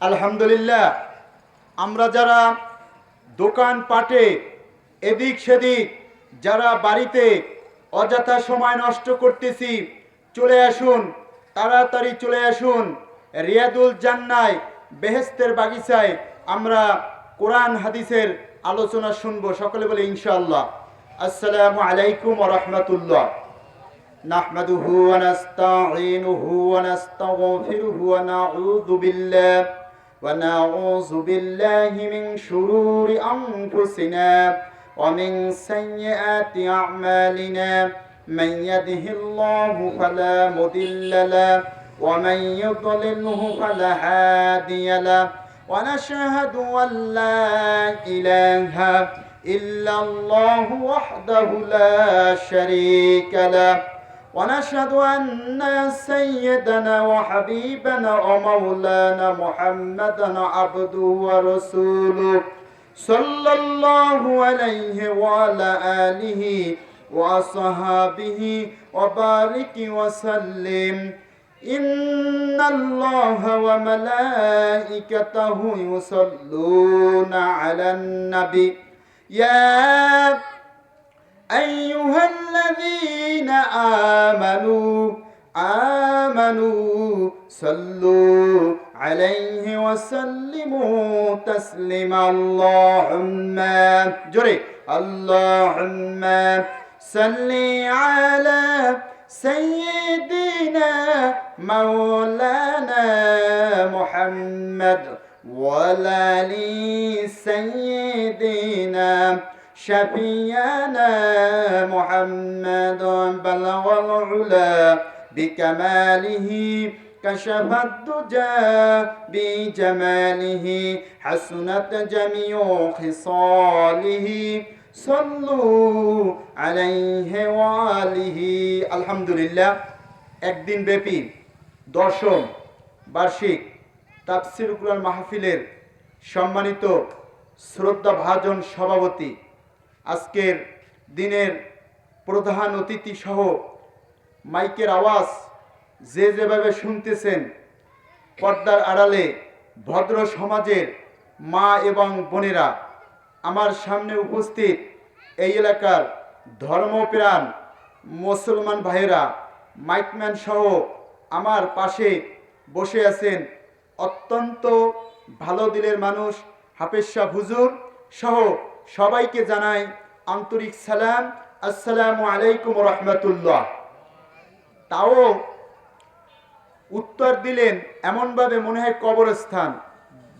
আলহামদুলিল্লাহ, আমরা যারা দোকান পাটে এদিক সেদিক, যারা বাড়িতে অযথা সময় নষ্ট করতেছি, চলে আসুন, তাড়াতাড়ি চলে আসুন রিয়াদুল জান্নায়, বেহেস্তের বাগিচায়। আমরা কোরআন হাদিসের আলোচনা শুনবো। সকলে বলে ইনশাআল্লাহ। আসসালামু আলাইকুম ওয়া রাহমাতুল্লাহ। নাহমাদুহু ওয়া নাস্তাঈনুহু ওয়া নাস্তাগফিরুহু ওয়া নাউযু বিল্লাহি মিন শুরুরি আনফুসিনা ওয়া মিন সাইয়্যাতি আ'মালিনা মান ইয়াহদিহিল্লাহু ফালা মুদিল্লা লাহু ওয়া মান ইউদ্লিলহু ফালা হাদিয়া লাহু ওয়া নাশহাদু আন লা ইলাহা ইল্লাল্লাহু ওয়াহদাহু লা শারীকা লাহু ونشهد أن سيدنا وحبيبنا ومولانا محمدا عبده ورسوله صلى الله عليه وعلى آله وصحابه وبارك وسلم إن الله وملائكته يصلون على النبي يا أيها الذين آمنوا صلوا عليه وسلموا تسليما اللهم صل على سيدنا مولانا محمد وعلى آل سيدنا شفيعنا محمد بلغ العلا بكماله كشف الدجى بجماله حسنت جميع خصاله صلوا عليه وآله আলহামদুলিল্লাহ। একদিন ব্যাপী দশম বার্ষিক তাফসীর কুরআন মাহফিলের সম্মানিত শ্রদ্ধাভাজন সভাপতি, আজকের দিনের প্রধান অতিথি সহ মাইকের আওয়াজ যে যেভাবে শুনতেছেন, পর্দার আড়ালে ভদ্র সমাজের মা এবং বোনেরা, আমার সামনে উপস্থিত এই এলাকার ধর্মপ্রাণ মুসলমান ভাইয়েরা, মাইকম্যান সহ আমার পাশে বসে আছেন অত্যন্ত ভালো দিলের মানুষ হাফেজ সাহেব হুজুর সহ সবাইকে জানাই আন্তরিক সালাম। আসসালামু আলাইকুম ওয়া রাহমাতুল্লাহ। তাও উত্তর দিলেন এমনভাবে মনে হয় কবরস্থান।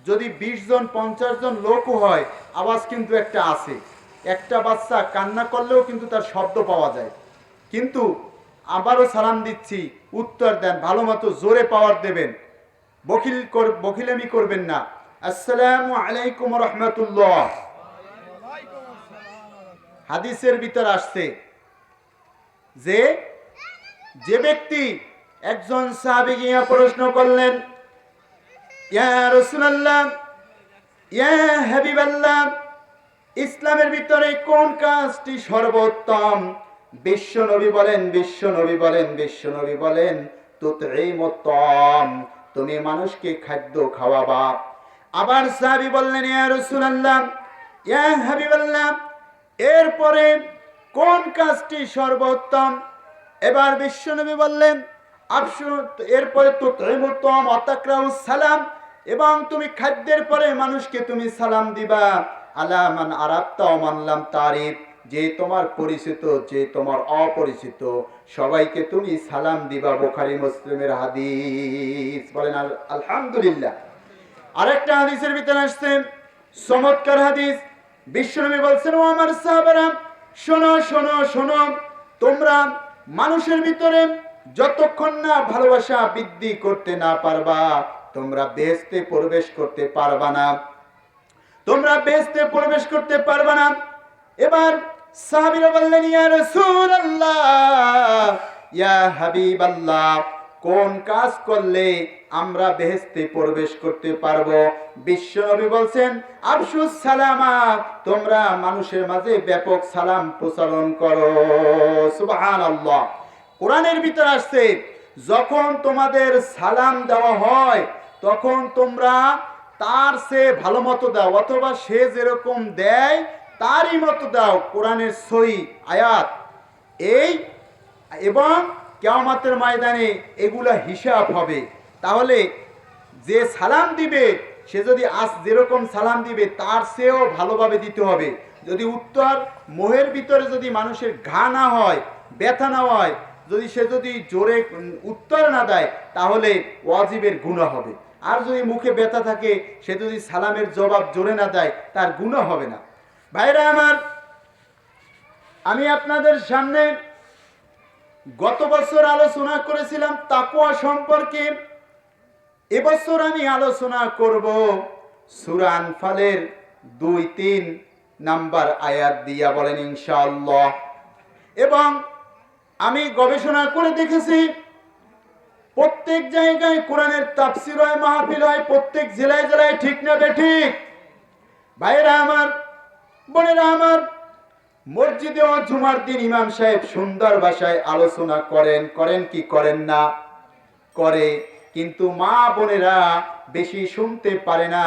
যদি 20 জন 50 জন লোকও হয়, আওয়াজ কিন্তু একটা আছে। একটা বাচ্চা কান্না করলেও কিন্তু তার শব্দ পাওয়া যায়। কিন্তু আবারও সালাম দিচ্ছি, উত্তর দেন, ভালো মতো জোরে পাওয়ার দেবেন, বকিলামি করবেন না। আসসালামু আলাইকুম ওয়া রাহমাতুল্লাহ। হাদিসের ভিতর আসছে যে ব্যক্তি একজন সাহাবী গিয়ে প্রশ্ন করলেন, ইয়া রাসূলুল্লাহ, ইয়া হাবিবাল্লাহ, ইসলামের ভিতরে কোন কাজটি সর্বোত্তম? বিশ্বনবী বলেন তুতঈমুত-তাআম, তুমি মানুষকে খাদ্য খাওয়াবা। আবার সাহাবী বললেন, ইয়া রাসূলুল্লাহ, ইয়া হাবিবাল্লাহ, এরপরে কোন কাজটি সর্বোত্তম? এবার বিশ্বনবী বললেন, এরপরে তুতঈমুত-তাআম ওয়া তাকরাউস সালাম, এবং তুমি খাদ্যের পরে মানুষকে তুমি সালাম দিবা। আলা মান আরাফতা ওয়া মান লাম তারিফ, যে তোমার পরিচিত যে তোমার অপরিচিত সবাইকে তুমি সালাম দিবা। বুখারী মুসলিমের হাদিস। বলেন আলহামদুলিল্লাহ। আরেকটা হাদিসের ভিতরে আসছে চমৎকার হাদিস। বিশ্বনবী বলছেন, ও আমার সাহাবারা, শোনো শোনো শোনো, তোমরা মানুষের ভিতরে যতক্ষণ না ভালোবাসা বৃদ্ধি করতে না পারবা, তোমরা বেহেশতে প্রবেশ করতে পারবা না। এবার সাহাবীরা বললেন, ইয়া রাসূলুল্লাহ, ইয়া হাবিবাল্লাহ, কোন কাজ করলে আমরা বেহেশতে প্রবেশ করতে পারবো? বিশ্বনবী বলছেন, আফশুস সালামা, তোমরা মানুষের মাঝে ব্যাপক সালাম প্রচারণ করো। সুবহানাল্লাহ। কোরআনের ভিতর আসছে, যখন তোমাদের সালাম দেওয়া হয় তখন তোমরা তার সে ভালো মতো দাও, অথবা সে যেরকম দেয় তারই মতো দাও। কোরআনের সহি আয়াত এই, এবং কিয়ামতের ময়দানে এগুলা হিসাব হবে। তাহলে যে সালাম দিবে সে যদি আজ যেরকম সালাম দিবে তার চেয়েও ভালোভাবে দিতে হবে। যদি উত্তর মোহের ভিতরে যদি মানুষের ঘা না হয়, ব্যথা না হয়, যদি সে যদি জোরে উত্তর না দেয় তাহলে ওয়াজিবের গুনাহ হবে। আর যদি মুখে ব্যথা থাকে, সে যদি সালামের জবাব জোরে না দেয় তার গুনাহ হবে না। ভাইরা আমার, আমি আপনাদের সামনে গত বছর আলোচনা করেছিলাম তাকওয়া সম্পর্কে। এবছর আমি আলোচনা করব সূরা আনফালের 2-3 নাম্বার আয়াত দিয়া, বলেন ইনশাআল্লাহ। এবং আমি গবেষণা করে দেখেছি প্রত্যেক জায়গায় কোরআনের তাফসীর হয়, মাহফিল হয়, প্রত্যেক জেলায় জেলায়, ঠিক না বেঠিক? ভাইরা আমার, বোনেরা আমার, মসজিদে ও জুমার দিন ইমাম সাহেব সুন্দর ভাষায় আলোচনা করেন কি করেন না? করে, কিন্তু মা বোনেরা বেশি শুনতে পারে না।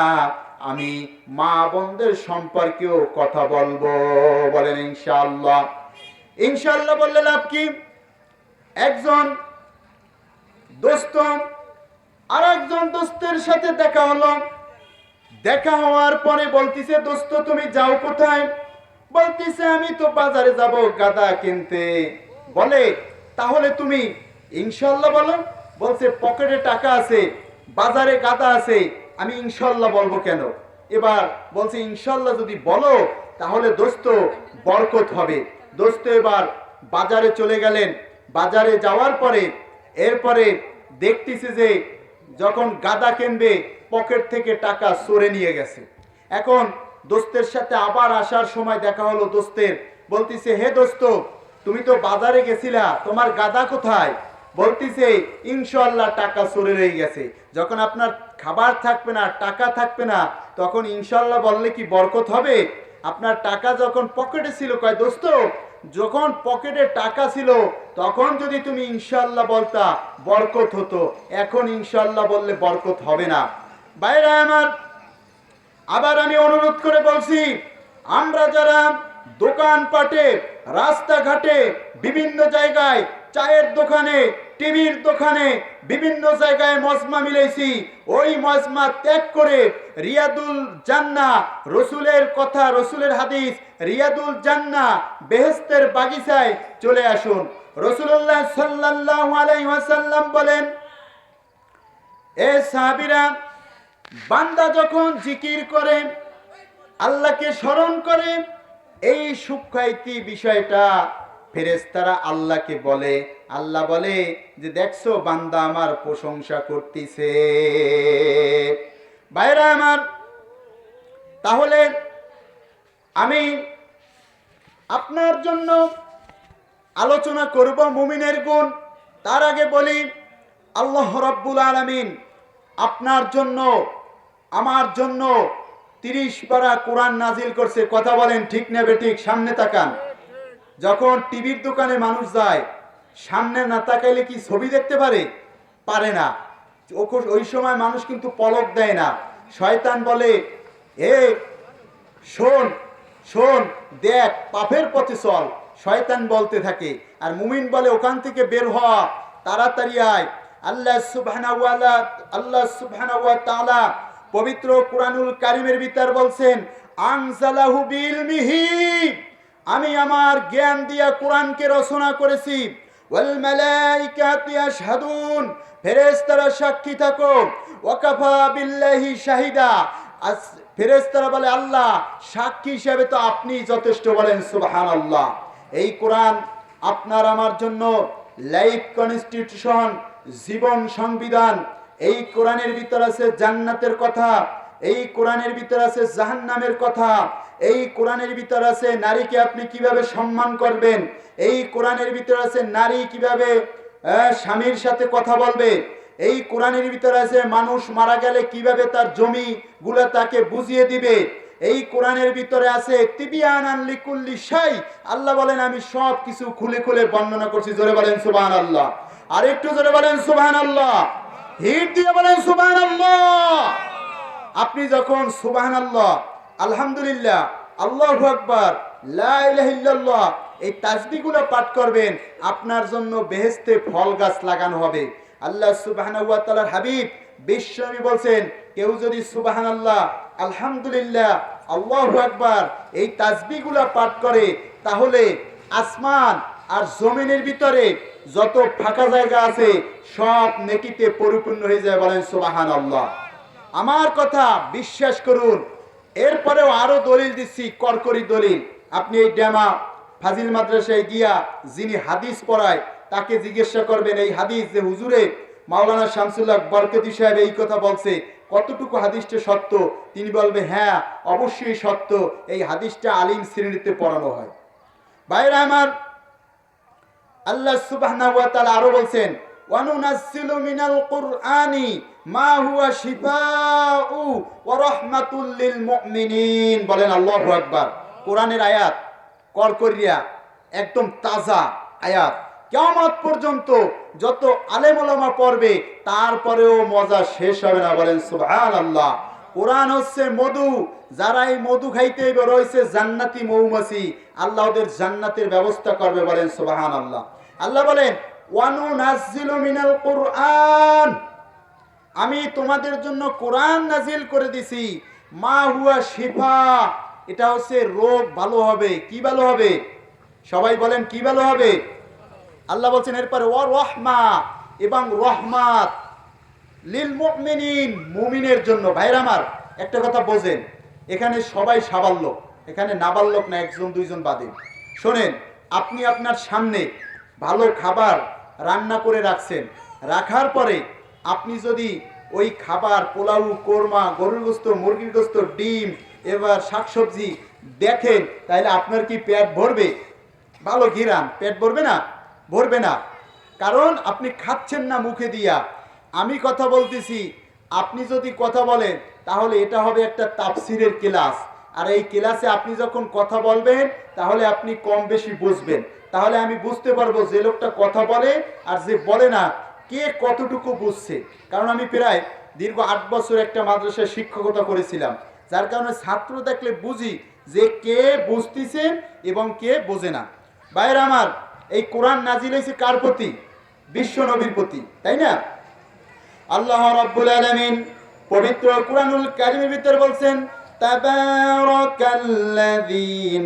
আমি মা বোনদের সম্পর্কেও কথা বলবো, বলেন ইনশাআল্লাহ। ইনশাআল্লাহ বললে লাভ কি? একজন দোস্ত আর একজন দোস্তের সাথে দেখা হলো। দেখা হওয়ার পরে বলতিছে, দোস্ত তুমি যাও কোথায়? বলতিছে আমি তো বাজারে যাব গাদা কিনতে। বলে তাহলে তুমি ইনশাআল্লাহ বলো। বলছে পকেটে টাকা আছে, বাজারে গাদা আছে, আমি ইনশাআল্লাহ বলবো কেন? এবার বলছে ইনশাআল্লাহ যদি বলো তাহলে দোস্ত বরকত হবে। দোস্ত এবার বাজারে চলে গেলেন। বাজারে যাওয়ার পরে এরপরে দেখতেছে যে যখন গাদা কিনবে পকেট থেকে টাকা চোরে নিয়ে গেছে। এখন দোস্তের সাথে আবার আসার সময় দেখা হলো দোস্তের। বলতিছে, হে দোস্ত, তুমি তো বাজারে গেছিলা, তোমার গাদা কোথায়? বলতিছে ইনশাআল্লাহ টাকা চোরে রয়ে গেছে। যখন আপনার খাবার থাকবে না, টাকা থাকবে না, তখন ইনশাআল্লাহ বললে কি বরকত হবে? আপনার টাকা যখন পকেটে ছিল, কয় দোস্ত যখন পকেটে টাকা ছিল তখন যদি তুমি ইনশাআল্লাহ বলতা বরকত হতো, এখন ইনশাআল্লাহ বললে বরকত হবে না। ভাইরা আমার, আবার আমি অনুরোধ করে বলছি, আমরা যারা দোকানপাটে, রাস্তাঘাটে, বিভিন্ন জায়গায়, চায়ের দোকানে, টিভির দোকানে, বিভিন্ন জায়গায় মজমা মিলেছি, ওই মজমা ত্যাগ করে রিয়াদুল জান্নাহ, রসুলের কথা, রসুলের হাদিস, রিয়াদুল জান্নাহ, বেহেশতের বাগিচায় চলে আসুন। রাসূলুল্লাহ সাল্লাল্লাহু আলাইহি ওয়াসাল্লাম বলেন, এ সাহাবীরা, বান্দা যখন জিকির করে, আল্লাহকে স্মরণ করে, এই সুখাইতি বিষয়টা ফেরেশতারা আল্লাহকে বলে। আল্লাহ বলে যে দেখছো বান্দা আমার প্রশংসা করতেছে। ভাইরা আমার, তাহলে আমি আপনার জন্য আলোচনা করব মুমিনের গুণ। তার আগে বলি, আল্লাহ রাব্বুল আলামিন আপনার জন্য, আমার জন্য 30 পারা কোরআন নাজিল করছে। কথা বলেন ঠিক না বেঠিক? সামনে তাকান। যখন টিভির দোকানে মানুষ যায়, সামনে না তাকাইলে কি ছবি দেখতে পারে? পারে না। ওই সময় মানুষ কিন্তু পলক দেয় না। শয়তান বলে, এ শোন শোন, দেখ, পাপের পথে চল। শয়তান বলতে থাকে। আর মুমিন বলে, ওখান থেকে বের হ, তাড়াতাড়ি আয়। আল্লাহ সুবহানাহু ওয়া তাআলা পবিত্র কুরআনুল কারীমের ভিতর বলছেন, আনজালাহু বিলমিহি, আমি আমার জ্ঞান দিয়া কোরআনকে রচনা করেছি। ওয়াল মালাইকাতু ইয়াশহাদুন, ফেরেশতারা সাক্ষী থাকো। ওয়াকাফা বিল্লাহি শাহিদা, ফেরেশতারা বলে আল্লাহ সাক্ষী হিসেবে তো আপনি যথেষ্ট, বলেন সুবহানাল্লাহ। এই কোরআন আপনার আমার জন্য লাইফ কনস্টিটিউশন, জীবন সংবিধান। এই কোরআনের ভিতর আছে জান্নাতের কথা, এই কোরআনের ভিতর আছে জাহান্নামের কথা, এই কোরআনের ভিতর আছে নারীকে আপনি কিভাবে সম্মান করবেন, এই কোরআনের ভিতর আছে নারী কিভাবে স্বামীর সাথে কথা বলবে, এই কোরআনের ভিতর আছে মানুষ মারা গেলে কিভাবে তার জমি গুলা তাকে বুঝিয়ে দিবে, এই কোরআনের ভিতরে আছে তিবিয়ানান লিকুল্লি শাই। আল্লাহ বলেন আমি সব কিছু খুলে খুলে বর্ণনা করছি। জোরে বলেন সুবহানাল্লাহ। আর একটু জোরে বলেন সুবহানাল্লাহ। হিট দিয়ে বলেন সুবহানাল্লাহ। আপনি যখন সুবহানাল্লাহ, আলহামদুলিল্লাহ, আল্লাহু আকবার, লা ইলাহা ইল্লাল্লাহ এই তাসবিহগুলো পাঠ করবেন, আপনার জন্য বেহেশতে ফল গাছ লাগানো হবে। আল্লাহ সুবহানাহু ওয়া তাআলার হাবিব বিশ্বনবী বলছেন, কেউ যদি সুবহানাল্লাহ, আলহামদুলিল্লাহ, আল্লাহু আকবার এই তাসবিহগুলো পাঠ করে, তাহলে আসমান আর জমিনের ভিতরে যত ফাঁকা জায়গা আছে সব নেকিতে পরিপূর্ণ হয়ে যায়। বলেন সুবহানাল্লাহ। আমার কথা বিশ্বাস করুন। এরপরেও আরো দলিল দিচ্ছি, করকরি দলিল। আপনি এই ড্যামা ফাজিল মাদ্রাসায় গিয়া যিনি হাদিস পড়ায় তাকে জিজ্ঞাসা করবেন, এই হাদিস যে হুজুরে মাওলানা শামসুল্লাহ বরকতি সাহেব এই কথা বলছে, কতটুকু হাদিসটা সত্য? তিনি বলবে, হ্যাঁ অবশ্যই সত্য, এই হাদিসটা আলিম শ্রেণীতে পড়ানো হয়। ভাইরা আমার, আল্লাহ সুবহানাহু ওয়া তাআলা আরো বলছেন, ওয়ানুনাজ্জিলু মিনাল কুরআনি মা হুয়া শিফাউ ওয়া রাহমাতুল লিল মুমিনিন। বলেন আল্লাহু আকবার। কোরআনের আয়াত করকরিয়া একদম তাজা আয়াত, কিয়ামত পর্যন্ত যত আলেম ওলামা পড়বে তারপরেও মজা শেষ হবে না। বলেন সুবহানাল্লাহ। কোরআন হচ্ছে মধু, যারা এই মধু খাইতে রয়েছে জান্নাতি মৌমাছি, আল্লাহ ওদের জান্নাতের ব্যবস্থা করবে। বলেন সুবহানাল্লাহ। আল্লাহ বলেন, ওয়ানুনাজ্জিলু মিনাল কুরআন, আমি তোমাদের জন্য কোরআন নাজিল করে দিছি, মা হুয়া শিফা, এটা হচ্ছে রোগ ভালো হবে। কি ভালো হবে? সবাই বলেন কি ভালো হবে? আল্লাহ বলছেন এরপরে ওয়া রাহমা, এবং রহমাত, লিল মুমিনিন, মুমিনের জন্য। ভাইরা আমার, একটা কথা বোঝেন, এখানে সবাই সাবাল্যক, এখানে নাবাল্যক না, একজন দুইজন বাদে। শোনেন, আপনি আপনার সামনে ভালো খাবার রান্না করে রাখছেন, রাখার পরে আপনি যদি ওই খাবার পোলাও, কোরমা, গরুর গোস্ত, মুরগির গোস্ত, ডিম, এবার শাকসবজি দেখেন, তাহলে আপনার কি পেট ভরবে? ভালো ঘিরান, পেট ভরবে না? ভরবে না, কারণ আপনি খাচ্ছেন না মুখে দিয়া। আমি কথা বলতেছি, আপনি যদি কথা বলেন তাহলে এটা হবে একটা তাফসিরের ক্লাস, আর এই ক্লাসে আপনি যখন কথা বলবেন তাহলে আপনি কম বেশি বুঝবেন, তাহলে আমি বুঝতে পারবো যে লোকটা কথা বলে আর যে বলে না কে কতটুকু বুঝছে। কারণ আমি প্রায় দীর্ঘ 8 বছর একটা মাদ্রাসায় শিক্ষকতা করেছিলাম, যার কারণে ছাত্র দেখলে বুঝি যে কে বুঝতেছে এবং কে বোঝে না। ভাইরা আমার, এই কোরআন নাজিল হয়েছে কার প্রতি? বিশ্ব নবীর প্রতি, তাই না? আল্লাহ রাব্বুল আলামিন পবিত্র কুরআনুল কারীমের ভিতর বলছেন, তাবারাকাল্লাযী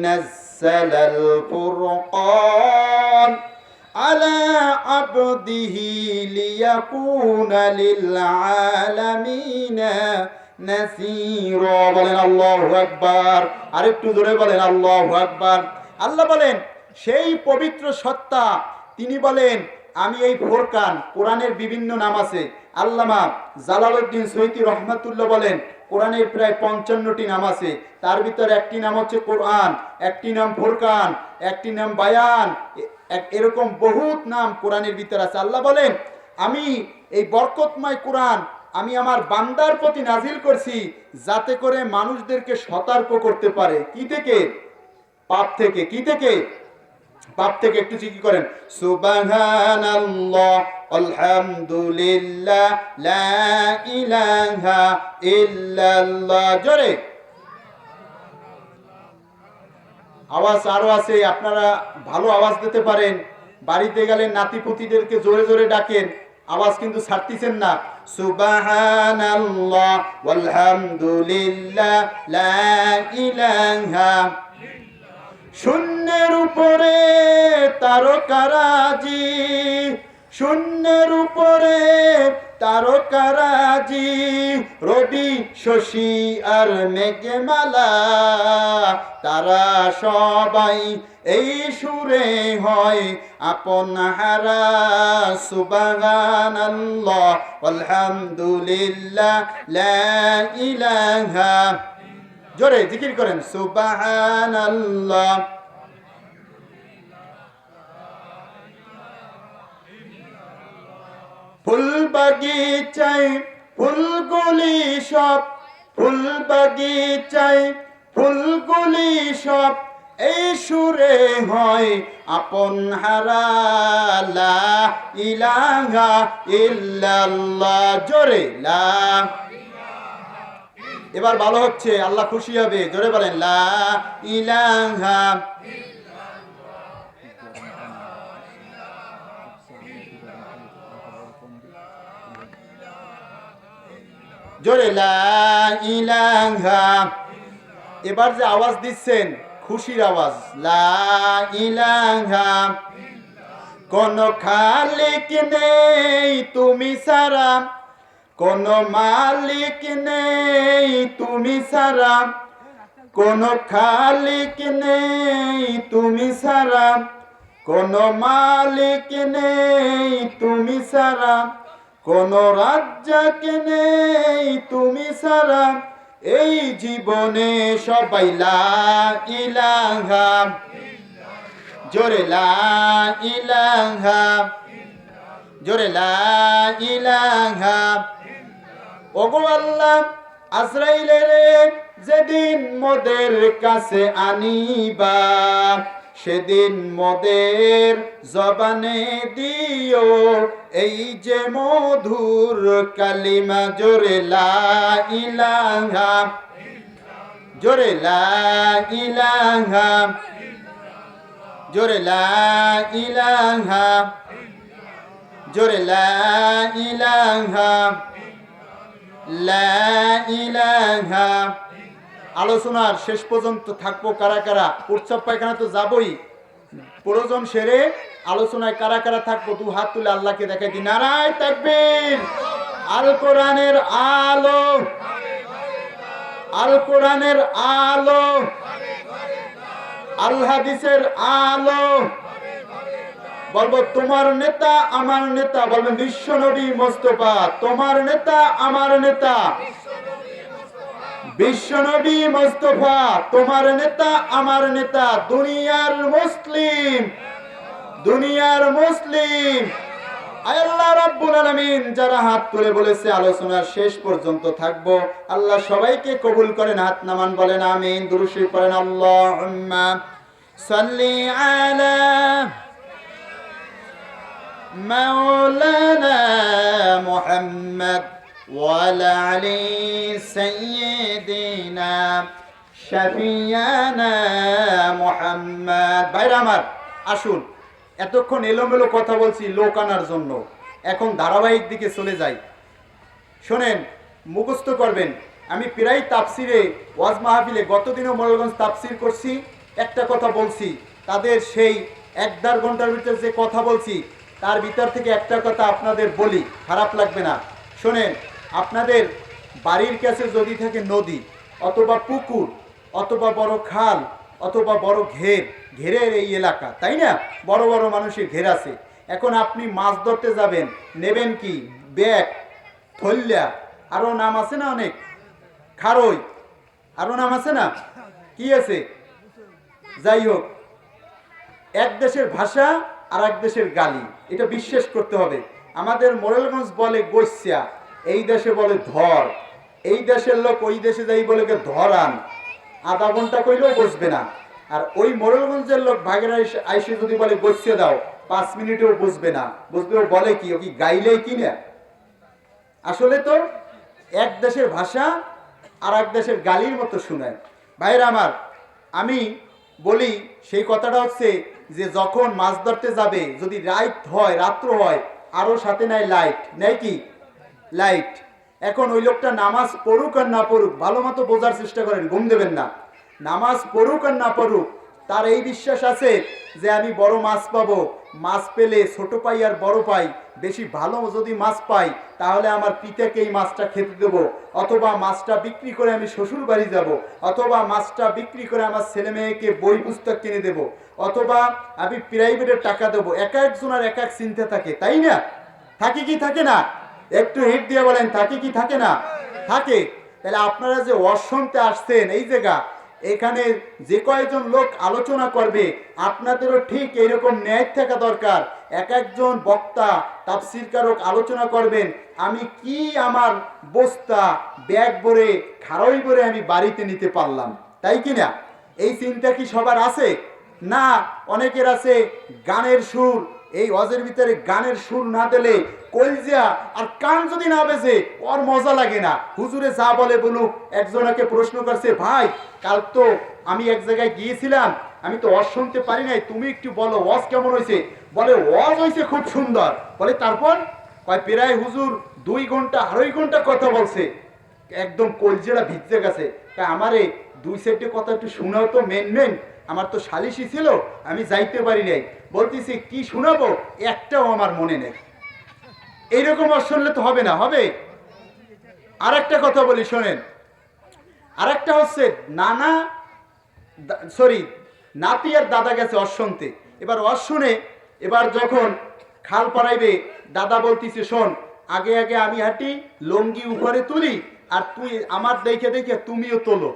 নাযালাল ফুরকান আলা আবদিহি লিয়াকুনা লিল আলামিনা নাসীরা। বলেন আল্লাহু আকবার। আরেকটু জোরে বলেন আল্লাহু আকবার। আল্লাহ বলেন, সেই পবিত্র সত্তা তিনি বলেন, আমি এই ফোরকান, কোরআনের বিভিন্ন নাম আছে। আল্লামা জালালউদ্দিন সৈয়দী রহমাতুল্লাহ বলেন, কোরআনের প্রায় 55টি নাম আছে, তার ভিতরে একটি নাম হচ্ছে কোরআন, একটি নাম ফোরকান, একটি নাম বায়ান, এরকম বহুত নাম কোরআনের ভিতরে আছে। আল্লাহ বলেন, আমি এই বরকতময় কোরআন আমি আমার বান্দার প্রতি নাজিল করছি, যাতে করে মানুষদেরকে সতর্ক করতে পারে। কি থেকে? পাপ থেকে। কি থেকে? পাপ থেকে। একটু জিকির করেন, সুবহানাল্লাহ, আলহামদুলিল্লাহ, লা ইলাহা ইল্লাল্লাহ। জোরে আওয়াজ আরো আছে, আপনারা ভালো আওয়াজ দিতে পারেন। বাড়িতে গেলে নাতিপুতিদেরকে জোরে জোরে ডাকেন, আওয়াজ কিন্তু ছাড়তেছেন না। সুবহানাল্লাহ, আলহামদুলিল্লাহ, লা ইলাহা। শূন্যের উপরে তারকারাজি, শূন্যের উপরে তারকারাজি, রবি শশী আর মেঘমালা, তারা সবাই এই সুরে হয় আপন হারা। সুবহানাল্লাহ, আলহামদুলিল্লাহ, লা ইলাহা। জোরে জিকির করেন, সুবহানাল্লাহ। ফুল বাগিচায় ফুলগুলি সব, ফুল বাগিচায় ফুলগুলি সব এই সুরে হয় আপন হারা। লা ইলাহা ইল্লাল্লাহ। জোরে লা। এবার ভালো হচ্ছে, আল্লাহ খুশি হবে। জোরে বলেন লা ইলাহা। জোরে লা ইলাহা। এবার যে আওয়াজ দিচ্ছেন খুশির আওয়াজ, লা ইলাহা। কোন খালিক নেই তুমি ছাড়া, কোন মালিক নেই তুমি ছাড়া, কোন খালিক নেই তুমি ছাড়া, কোন মালিক নেই তুমি ছাড়া, কোন রাজ্জাক নেই তুমি ছাড়া, এই জীবনে সবাই লা ইলাহা। জোরে লা ইলাহা। জোরে লা ইলাহা। ওগো আল্লাহ, আজরাইলের যেদিন মোদের কাছে আনিবা, সেদিন মোদের জবানে দিও এই যে মধুর কালিমা। জোরে লা ইলাহা। জোরে লা ইলাহা। জোরে লা ইলাহা। জোরে লা ইলাহা। লা ইলাহা। আলোচনার শেষ পর্যন্ত থাকবো কারা কারা? উৎসব পায়খানা তো যাবই, প্রয়োজন সেরে আলোচনায় কারা কারা থাকবো? দু হাত তুলে আল্লাহকে দেখাই দি। নারায়ে তাকবীর। আল কোরআনের আলো, আল কোরআনের আলো, আল হাদিসের আলো। বলবো তোমার নেতা আমার নেতা, বলবেন বিশ্ব নবী মোস্তফা। তোমার নেতা আমার নেতা বিশ্ব নবী মোস্তফা। তোমার নেতা আমার নেতা, দুনিয়ার মুসলিম, দুনিয়ার মুসলিম। আল্লাহ রাব্বুল আলামিন যারা হাত তুলে বলেছে আলোচনার শেষ পর্যন্ত থাকবো, আল্লাহ সবাইকে কবুল করেন। হাত নামান, বলেন আমিন। দুরূদ শরীফ পড়েন। আল্লাহুম্মা সাল্লি আলা মাওলানা মুহাম্মদ ওয়া আলা আলি সাইয়্যিদিনা শাফিয়ানা মুহাম্মদ। ভাইরা আমার, আসুন, এতক্ষণ এলোমেলো কথা বলছি লোক আনার জন্য, এখন ধারাবাহিক দিকে চলে যাই। শোনেন, মুখস্থ করবেন। আমি প্রায় তাফসিরে ওয়াজ মাহফিলে, গতদিনও মোরেলগঞ্জ তাফসির করছি, একটা কথা বলছি, তাদের সেই ১-১.৫ ঘন্টার ভিতরে যে কথা বলছি তার ভিতর থেকে একটা কথা আপনাদের বলি, খারাপ লাগবে না। শোনেন, আপনাদের বাড়ির কাছে যদি থাকে নদী অথবা পুকুর অথবা বড় খাল অথবা বড় ঘের, ঘেরের এই এলাকা, তাই না? বড় বড় মানুষের ঘের আছে। এখন আপনি মাছ ধরতে যাবেন, নেবেন কি? ব্যাগ, থল্যা, আরও নাম আছে না অনেক, খারই, আরও নাম আছে না, কি আছে? যাই হোক, এক দেশের ভাষা আর এক দেশের গালি, এটা বিশ্বাস করতে হবে। আমাদের মোরেলগঞ্জ বলে গৈস্যা, এই দেশে বলে ধর। এই দেশের লোক ওই দেশে যাই বলে ধরান, আধা ঘন্টা কইলেও বুঝবে না। আর ওই মোরেলগঞ্জের লোক ভাগের আইসে যদি বলে গৈস্যা দাও, 5 মিনিটেও বুঝবে না। বুঝবে ও বলে কি, ও কি গাইলেই কি না? আসলে তো এক দেশের ভাষা আর এক দেশের গালির মতো শোনায়। ভাইরা আমার, আমি বলি সেই কথাটা হচ্ছে যে যখন মাছ ধরতে যাবে, যদি রাত হয়, রাত্র হয়, আরও সাথে নেয় লাইট, নেয় কি? লাইট। এখন ওই লোকটা নামাজ পড়ুক আর না পড়ুক, ভালো মতো বোঝার চেষ্টা করেন, ঘুম দেবেন না। নামাজ পড়ুক আর না পড়ুক, তার এই বিশ্বাস আছে যে আমি বড় মাছ পাবো, মাছ পেলে ছোট পাই আর বড় পাই, বেশি ভালো যদি মাছ পাই তাহলে আমার পিতাকে এই মাছটা খেতে দেবো, অথবা মাছটা বিক্রি করে আমি শ্বশুর বাড়ি যাব, অথবা মাছটা বিক্রি করে আমার ছেলে মেয়েকে বই পুস্তক কিনে দেবো, অথবা আমি প্রাইভেটের টাকা দেবো। এক একজনের এক এক চিন্তা থাকে, তাই না? থাকে কি থাকে না? একটু হিট দিয়ে বলেন, থাকে কি থাকে না? থাকে। তাহলে আপনারা যে অশুনতে আসছেন এই জায়গা, এখানে যে কয়েকজন লোক আলোচনা করবে, আপনাদেরও ঠিক এইরকম ন্যায় থাকা দরকার। এক একজন বক্তা তাফসীরকারক আলোচনা করবেন, আমি কি আমার বস্তা ব্যাগ ভরে খারই ভরে আমি বাড়িতে নিতে পারলাম, তাই কি না? এই চিন্তা কি সবার আছে? না, অনেকের আছে গানের সুর, এই ওয়াজের ভিতরে গানের সুর না দিলে কলজা আর কান যদি না বেজে ওর মজা লাগে না। হুজুরে যা বলে বলুক। একজনকে প্রশ্ন করছে, ভাই কাল তো আমি এক জায়গায় গিয়েছিলাম, আমি তো ওয়াজ শুনতে পারি নাই, তুমি একটু বলো ওয়াজ কেমন হয়েছে। বলে ওয়াজ হয়েছে খুব সুন্দর। বলে তারপর? কয় প্রায় হুজুর 2 ঘন্টা 2.5 ঘন্টা কথা বলছে, একদম কলজেরা ভিজে গেছে। তাই আমারে 2 সাইডে কথা একটু শোনাও তো, মেন আমার তো সালিশি ছিল, আমি যাইতে পারি নাই। বলতেছি কি শোনাবো, একটাও আমার মনে নেই। এইরকম শুনলে তো হবে না, হবে। আর একটা কথা বলি শোনেন, আর একটা হচ্ছে নাতি আর দাদা গেছে অশুনতে। এবার শুনে এবার যখন খাল পাড়াইবে, দাদা বলতিছে শোন, আগে আগে আমি হাঁটি, লঙ্গি উপরে তুলি, আর তুই আমার দেখে দেখে তুমিও তোলো।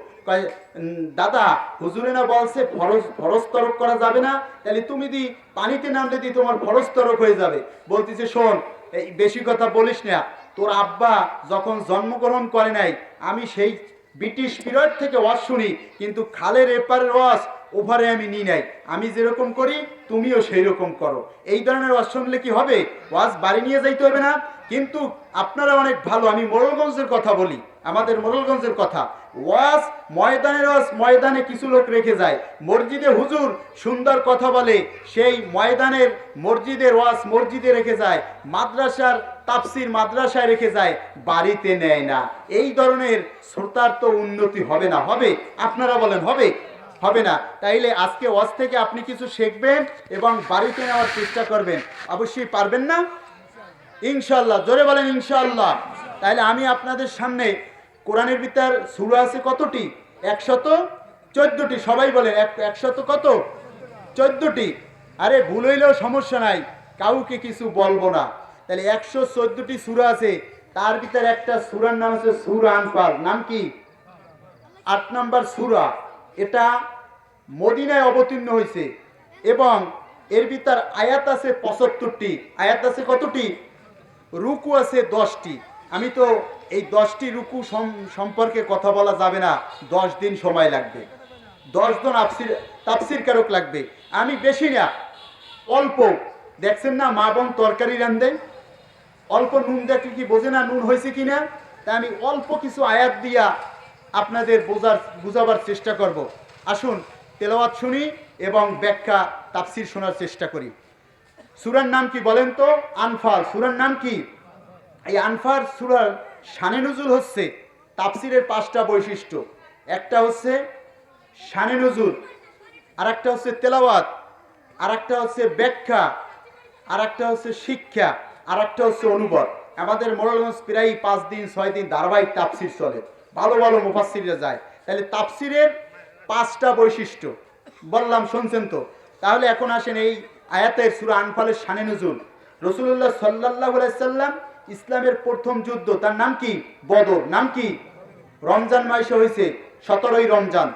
দাদা হুজুরে না বলছে ফরজ তরক করা যাবে না, তাহলে তুমি দি পানিতে নামলে দি তোমার ফরজ তরক হয়ে যাবে। বলতেছে শোন, এই বেশি কথা বলিস না, তোর আব্বা যখন জন্মগ্রহণ করে নাই, আমি সেই ব্রিটিশ পিরিয়ড থেকে ওয়াজ শুনি, কিন্তু খালের এপারের ওয়াজ ওভারে আমি নিই নাই। আমি যেরকম করি তুমিও সেই রকম করো। এই ধরনের ওয়াজ শুনলে কি হবে? ওয়াজ বাড়ি নিয়ে যাইতে হবে না। কিন্তু আপনারা অনেক ভালো, আমি মোড়লগঞ্জের কথা বলি, আমাদের মোড়লগঞ্জের কথা। ওয়াজ ময়দানের ওয়াজ ময়দানে কিছু লোক রেখে যায়, মসজিদে হুজুর সুন্দর কথা বলে, সেই ময়দানের মসজিদের ওয়াজ মসজিদে রেখে যায়, মাদ্রাসার তাফসির মাদ্রাসায় রেখে যায়, বাড়িতে নেয় না। এই ধরনের শ্রোতার তো উন্নতি হবে না। হবে? আপনারা বলেন হবে? হবে না। তাইলে আজকে ওয়াজ থেকে আপনি কিছু শিখবেন এবং বাড়িতে নেওয়ার চেষ্টা করবেন। অবশ্যই পারবেন না ইনশাআল্লাহ? জোরে বলেন ইনশাআল্লাহ। তাইলে আমি আপনাদের সামনে কোরআনের ভিতর সূরা আছে কতটি? 114টি। সবাই বলেন 100 কত? 14টি। আরে ভুল হইলেও সমস্যা নাই, কাউকে কিছু বলবো না। তাহলে 114টি সূরা আছে, তার ভিতর একটা সূরার নাম আছে সূরা আনফাল। নাম কি? 8 নম্বর সূরা। এটা মদিনায় অবতীর্ণ হয়েছে এবং এর ভিতর আয়াত আছে 75টি। আয়াত আছে কতটি? রুকু আছে 10টি। আমি তো এই 10টি রুকু সম্পর্কে কথা বলা যাবে না, 10 দিন সময় লাগবে, 10 জন তাফসির কারক লাগবে। আমি বেশি না, অল্প। দেখছেন না মা বোন তরকারি রান্ধে, অল্প নুন দেখলে কি বোঝে না নুন হয়েছে কিনা? তাই আমি অল্প কিছু আয়াত দিয়া আপনাদের বুঝাবার চেষ্টা করব। আসুন তেলাওয়াত শুনি এবং ব্যাখ্যা তাফসির শোনার চেষ্টা করি। সূরার নাম কি বলেন তো? আনফাল। সূরার নাম কি? এই আনফাল সূরার শানে নুজুল হচ্ছে তাফসিরের 5টা বৈশিষ্ট্য। একটা হচ্ছে শানে নুজুল, আর একটা হচ্ছে তেলাওয়াত, আর একটা হচ্ছে ব্যাখ্যা, আর একটা হচ্ছে শিক্ষা, আর একটা হচ্ছে অনুবাদ। আমাদের মোড়লগঞ্জ প্রায় 5 দিন 6 দিন ধারাবাহিক তাফসির চলে, ভালো ভালো মুফাসসিররা যায়। তাহলে তাফসিরের 5টা বৈশিষ্ট্য বললাম, শুনছেন তো? তাহলে এখন আসেন এই আয়াতের সূরা আনফালের শানে নুজুল। রাসূলুল্লাহ সাল্লাল্লাহু আলাইহি সাল্লাম ইসলামের প্রথম যুদ্ধ, তার নাম কি? বদর। নাম কি? রমজান মাসে হয়েছে, 17ই রমজান।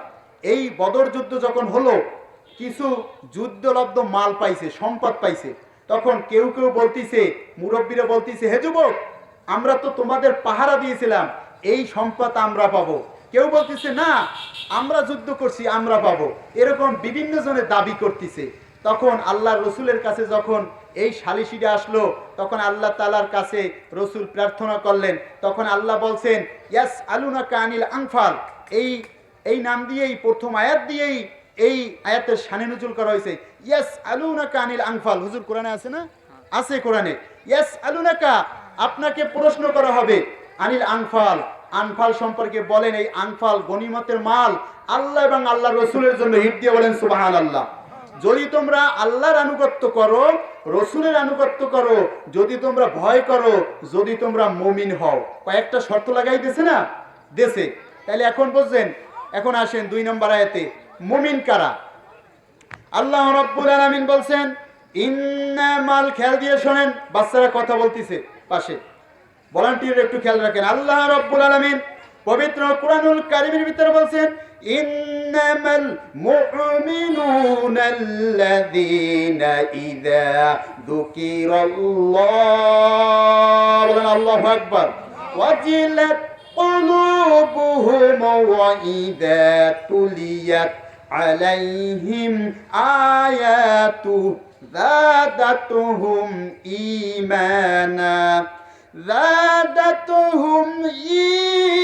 এই বদর যুদ্ধ যখন হলো, কিছু যুদ্ধলব্ধ মাল পাইছে, সম্পদ পাইছে। তখন কেউ কেউ বলতিছে, মুরব্বীরা বলতিছে, হে যুবক, আমরা তো তোমাদের পাহারা দিয়েছিলাম, এই সম্পদ আমরা পাবো। কেউ বলতেছে না, আমরা যুদ্ধ করছি, আমরা পাবো। এরকম বিভিন্ন জনে দাবি করতেছে। তখন আল্লাহ রসুলের কাছে যখন এই সালিশিটা আসলো, তখন আল্লাহ তাআলার কাছে রসুল প্রার্থনা করলেন। তখন আল্লাহ বলছেন, ইয়াস আলুনাকা আনিল আনফাল। এই নাম দিয়েই, প্রথম আয়াত দিয়েই এই আয়াতের শানে নুজুল করা হয়েছে। ইয়াস আলুনাকা আনিল আনফাল। হুজুর কোরআনে আছে না? আছে কোরআনে। ইয়াস আলুনাকা, আপনাকে প্রশ্ন করা হবে, আনিল আনফাল, আনফাল সম্পর্কে বলেন। এই আনফাল গনিমতের মাল, আল্লাহ এবং আল্লাহ রসুলের জন্য। হিট দিয়ে বলেন সুবহানাল্লাহ। যদি তোমরা আল্লাহর আনুগত্য করো, রসুলের আনুগত্য করো, যদি তোমরা ভয় করো, যদি তোমরা মুমিন হও। কয়েকটা শর্ত লাগাই দিয়েছে না? দেশে। তাহলে এখন বুঝছেন। এখন আসেন 2 নম্বর আয়াতে, মুমিন কারা? আল্লাহ রাব্বুল আলামিন বলছেন ইন্নামাল, খেয়াল দিয়ে শোনেন, বাচ্চারা কথা বলতিছে পাশে, ভলান্টিয়ার একটু খেয়াল রাখেন। আল্লাহ রাব্বুল আলামিন পবিত্র কোরআনুল কারীমের ভিতরে বলছেন ইন্নামাল মুমিনুনাল্লাযীনা ইযা যুকিরাল্লাহ, বলেন আল্লাহু আকবার, ওয়াজিলাত কুলুবুহুম ওয়া ইযা তুলিয়াত আলাইহিম আয়াতু زادتهم إيمانا زادتهم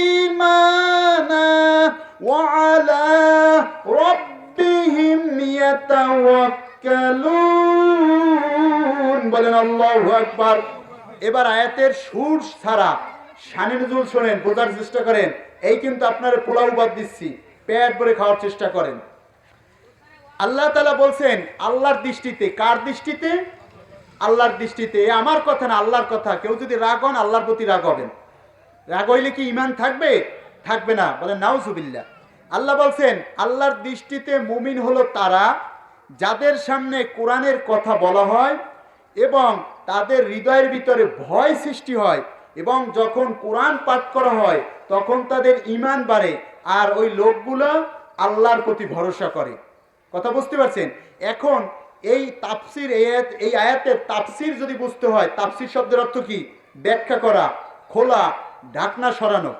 إيمانا وعلى ربهم يتوكلون বলেন আল্লাহু আকবার। এবার আয়াতের সুর ছাড়া শানে নজুল শোনেন, বোঝার চেষ্টা করেন। এই কিন্তু আপনার পোলাও বাদ দিচ্ছি, পেট ভরে খাওয়ার চেষ্টা করেন। আল্লাহ তাআলা বলছেন আল্লাহর দৃষ্টিতে, কার দৃষ্টিতে? আল্লাহর দৃষ্টিতে। আমার কথা না, আল্লাহর কথা। কেউ যদি রাগ হন, আল্লাহর প্রতি রাগ হবেন। রাগ হইলে কি ঈমান থাকবে? থাকবে না। বলেন নাউজুবিল্লাহ। আল্লাহ বলছেন আল্লাহর দৃষ্টিতে মুমিন হলো তারা যাদের সামনে কোরআনের কথা বলা হয় এবং তাদের হৃদয়ের ভিতরে ভয় সৃষ্টি হয়, এবং যখন কোরআন পাঠ করা হয় তখন তাদের ঈমান বাড়ে, আর ওই লোকগুলো আল্লাহর প্রতি ভরসা করে। কথা বুঝতে পারছেন? এখন এই তাফসির, এই আয়াতের তাফসির যদি বুঝতে হয়, তাফসির শব্দের অর্থ কি? ব্যাখ্যা করা, খোলা, ঢাকনা সরানো।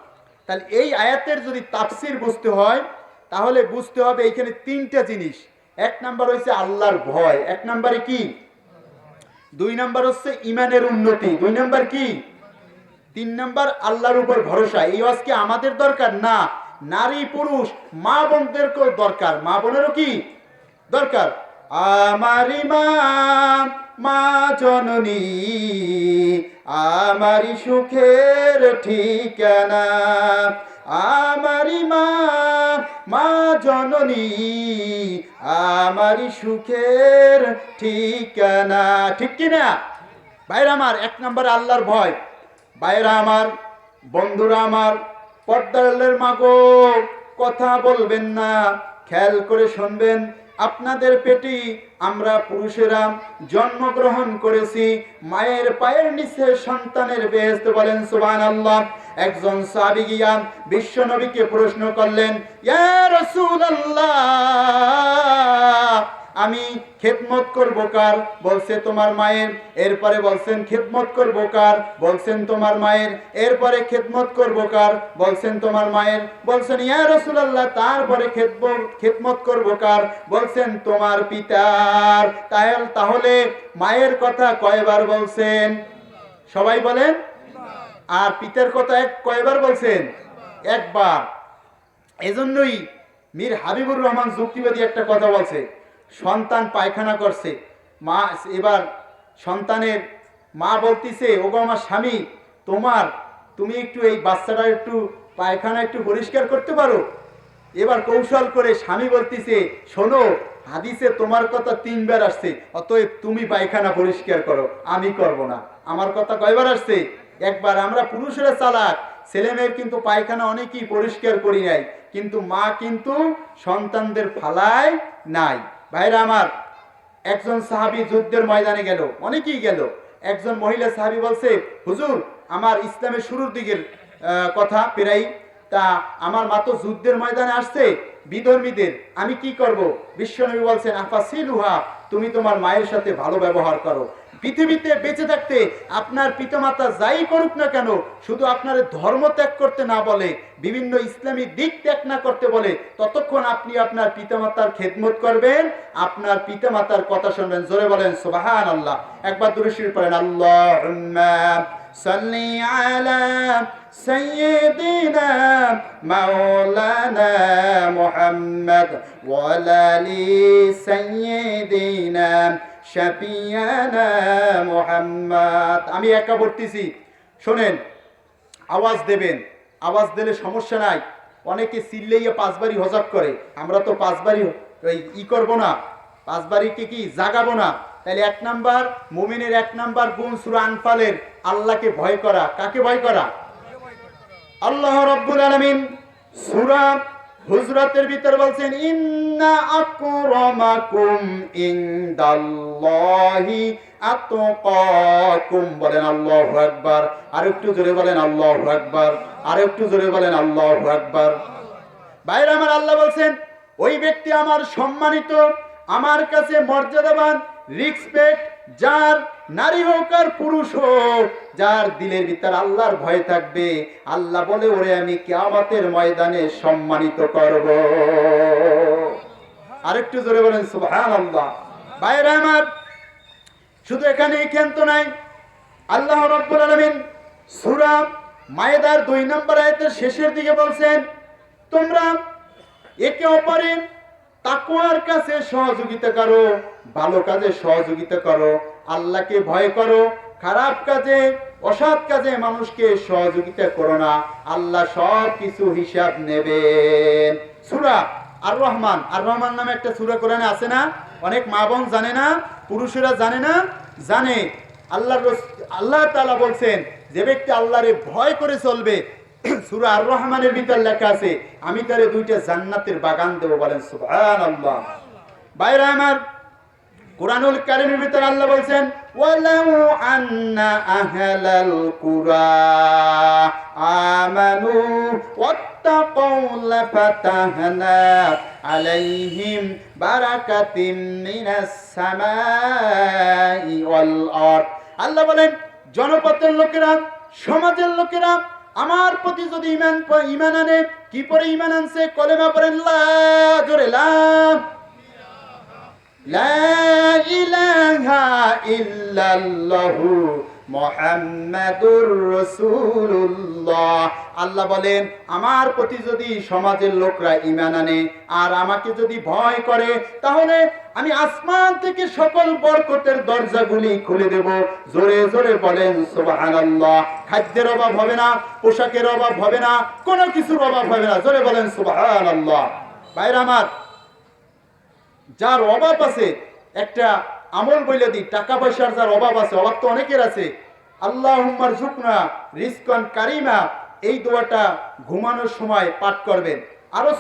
তাহলে এই আয়াতের যদি তাফসির বুঝতে হয় তাহলে বুঝতে হবে এইখানে তিনটা জিনিস। এক নাম্বার হচ্ছে আল্লাহর ভয়, এক নাম্বারে কি? দুই নাম্বার হচ্ছে ঈমানের উন্নতি, দুই নাম্বার কি? তিন নাম্বার আল্লাহর উপর ভরসা। এই ওয়াজ কি আমাদের দরকার? না, নারী পুরুষ মা বোনদেরকেও দরকার, মা বোনেরও কি দরকার? আমারি মা, মা জননী, আমারি সুখের ঠিকানা। আমারি মা, মা জননী, আমারি সুখের ঠিকানা। ঠিক কিনা ভাইরা আমার? এক নম্বরে আল্লাহর ভয়। ভাইরা আমার, বন্ধুরা আমার, পর্দার মাগো, কথা বলবেন না, খেয়াল করে শুনবেন। আপনাদের পেটে আমরা পুরুষেরা জন্মগ্রহণ করেছি, মায়ের পায়ের নিচে সন্তানের বেহেশত। বলেন সুবহানাল্লাহ। একজন সাহাবী গিয়া বিশ্ব নবীকে প্রশ্ন করলেন, ইয়া রাসূলুল্লাহ, আমি খেদমত করব কার? বলছে তোমার মায়ের। এরপরে বলছেন খেদমত করব কার? বলছেন তোমার মায়ের। এরপরে খেদমত করব কার? বলছেন তোমার মায়ের। বলছেন ইয়া রাসূলুল্লাহ, তারপরে খেদমত করব কার? বলছেন তোমার পিতার। তাহলে মায়ের কথা কয়বার বলছেন? সবাই বলেন। আর পিতার কথা কয়বার বলছেন? একবার। এজন্যই মীর হাবিবুর রহমান যুক্তিবাদী একটা কথা বলছে, সন্তান পায়খানা করছে, মা, এবার সন্তানের মা বলতিছে, ওগো আমার স্বামী, তুমি একটু এই বাচ্চাটা একটু পায়খানা একটু পরিষ্কার করতে পারো? এবার কৌশল করে স্বামী বলতিছে, শোনো, হাদিসে তোমার কথা 3 বার আসছে, অতএব তুমি পায়খানা পরিষ্কার করো, আমি করব না। আমার কথা কয়বার আসছে? একবার। আমরা পুরুষেরা চালাক, ছেলে মেয়ের কিন্তু পায়খানা অনেকেই পরিষ্কার করি নাই, কিন্তু মা কিন্তু সন্তানদের ফালায় নাই। ভাইরা আমার, একজন সাহাবী যুদ্ধের ময়দানে গেল, অনেকেই গেল। একজন মহিলা সাহাবী বলছে, হুজুর, আমার ইসলামের শুরুর দিকের কথা প্রায়, তা আমার মা তো যুদ্ধের ময়দানে আসছে বিধর্মীদের, আমি কি করব? বিশ্বনবী বলছেন, আফাসিলুহা, তুমি তোমার মায়ের সাথে ভালো ব্যবহার করো। পৃথিবীতে বেঁচে থাকতে আপনার পিতামাতা যাই করুক না কেন, শুধু আপনার ধর্ম ত্যাগ করতে না বলে, বিভিন্ন ইসলামী দিক ত্যাগ না করতে বলে, ততক্ষণ আপনি আপনার পিতামাতার খেদমত করবেন, আপনার পিতামাতার কথা শুনবেন। জোরে বলেন সুবহানাল্লাহ। একবার দুরূদ শরীফ পড়েন, আল্লাহুম্মা সাল্লি আলা সাইয়্যিদিনা মাওলানা মুহাম্মদ ওয়া আলি সাইয়্যিদিনা শাফিয়ানা মুহাম্মদ। আমি একা পড়তেছি, শোনেন, আওয়াজ দেবেন। আওয়াজ দিলে সমস্যা নাই। অনেকে চিল্লাইয়া 5 বারই হজব করে, আমরা তো 5 বারই করব না, 5 বারইকে কি জাগাবো না। তাহলে 1 নাম্বার মুমিনের 1 নাম্বার গুণ সূরা আনফালের আল্লাহকে ভয় করা। কাকে ভয় করা? আল্লাহ রাব্বুল আলামিন সূরা হুজরাতের ভিতর বলছেন, ইন্না আকরামাকুম ইনদাল্লাহি আতকাকুম। বলেন আল্লাহু আকবার। আর একটু জোরে বলেন আল্লাহু আকবার। আর একটু জোরে বলেন আল্লাহু আকবার। ভাইরা আমার, আল্লাহ বলছেন, ওই ব্যক্তি আমার সম্মানিত, আমার কাছে মর্যাদাবান, রেসপেক্ট, যার নারী হোক আর পুরুষ হোক, যার দিলের ভিতর আল্লাহর ভয় থাকবে, আল্লাহ বলে, ওরে আমি কিয়ামতের ময়দানে সম্মানিত করব। আরেকটু জোরে বলেন সুবহানাল্লাহ। ভাইরা আমার, শুধু এখানেই ক্ষান্ত নাই, আল্লাহ রাব্বুল আলামিন সূরা মায়েদার 2 নম্বর আয়াতের শেষের দিকে বলছেন, তোমরা একে অপরের তাকওয়ার কাছে সহযোগিতা করো, ভালো কাজে সহযোগিতা করো, আল্লাহকে ভয় করো, খারাপ কাজে অসৎ কাজে মানুষকে সহযোগিতা করো না, আল্লাহ সব কিছু হিসাব নেবেন। সূরা আর রহমান, আর রহমান নামে একটা সূরা কোরআনে আছে না? অনেক মা বোন জানে না, পুরুষেরা জানে না, জানে। আল্লাহ তাআলা বলছেন, যে ব্যক্তি আল্লাহরে ভয় করে চলবে, সূরা আর রহমানের ভিতর লেখা আছে, আমি তারে 2টা জান্নাতের বাগান দেব। বলেন সুবহানাল্লাহ। ভাইরা আমার, কুরআনুল কারীমের ভিতর আল্লাহ বলছেন, ওয়ালাউ আন্না আহলাল কুরা আমানু ওয়াত্তাকাউ লাফাতাহনা আলাইহিম বারাকাতিম মিনাস সামাই ওয়াল আরদ। আল্লাহ বলেন, জনপদের লোকেরা, সমাজের লোকেরা আমার প্রতি যদি ঈমান আনে, কি পরে ঈমান আনছে? কলেমা পড়েন, লা জোরে লা ইলাহা ইল্লাল্লাহু মুহাম্মাদুর রাসূলুল্লাহ। আল্লাহ বলেন, আমার প্রতি যদি সমাজের লোকরা ঈমান আনে আর আমাকে যদি ভয় করে, তাহলে আমি আসমান থেকে সকল বরকতের দরজাগুলি খুলে দেব। জোরে জোরে বলেন সুবহানাল্লাহ। খাদ্যের অভাব হবে না, পোশাকের অভাব হবে না, কোনো কিছুর অভাব হবে না। জোরে বলেন সুবহানাল্লাহ। ভাইরা আমার, যার অভাব আছে, একটা আমল বইলে দিই, টাকা পয়সার যার অভাব আছে, অভাব তো অনেকের আছে, আল্লাহুম্মা রযুকনা রিজকান কারিমা, এই দোয়াটা ঘুমানোর সময় পাঠ করবেন। আরো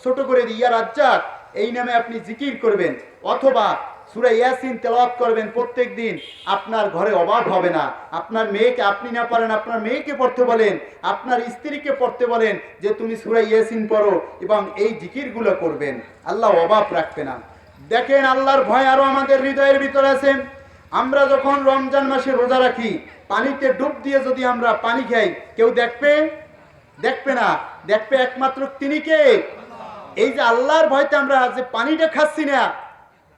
ছোট করে দিই, ইয়া রাজ্জাক, এই নামে আপনি জিকির করবেন, অথবা সূরা ইয়াসিন তেলাওয়াত করবেন প্রত্যেক দিন। আপনার ঘরে অভাব হবে না। আপনার মেয়েকে, আপনি না পারেন আপনার মেয়েকে পড়তে বলেন, আপনার স্ত্রীকে পড়তে বলেন যে তুমি সূরা ইয়াসিন পড়ো এবং এই জিকিরগুলো করবেন, আল্লাহ অভাব রাখবে না। দেখেন, আল্লাহর ভয় আরো আমাদের হৃদয়ের ভিতরে আছে। আমরা যখন রমজান মাসে রোজা রাখি, পানিতে ডুব দিয়ে যদি আমরা পানি খাই, কেউ দেখবে না, দেখবে একমাত্র তিনি কে? এই যে আল্লাহর ভয়তে আমরা যে পানিটা খাচ্ছি না,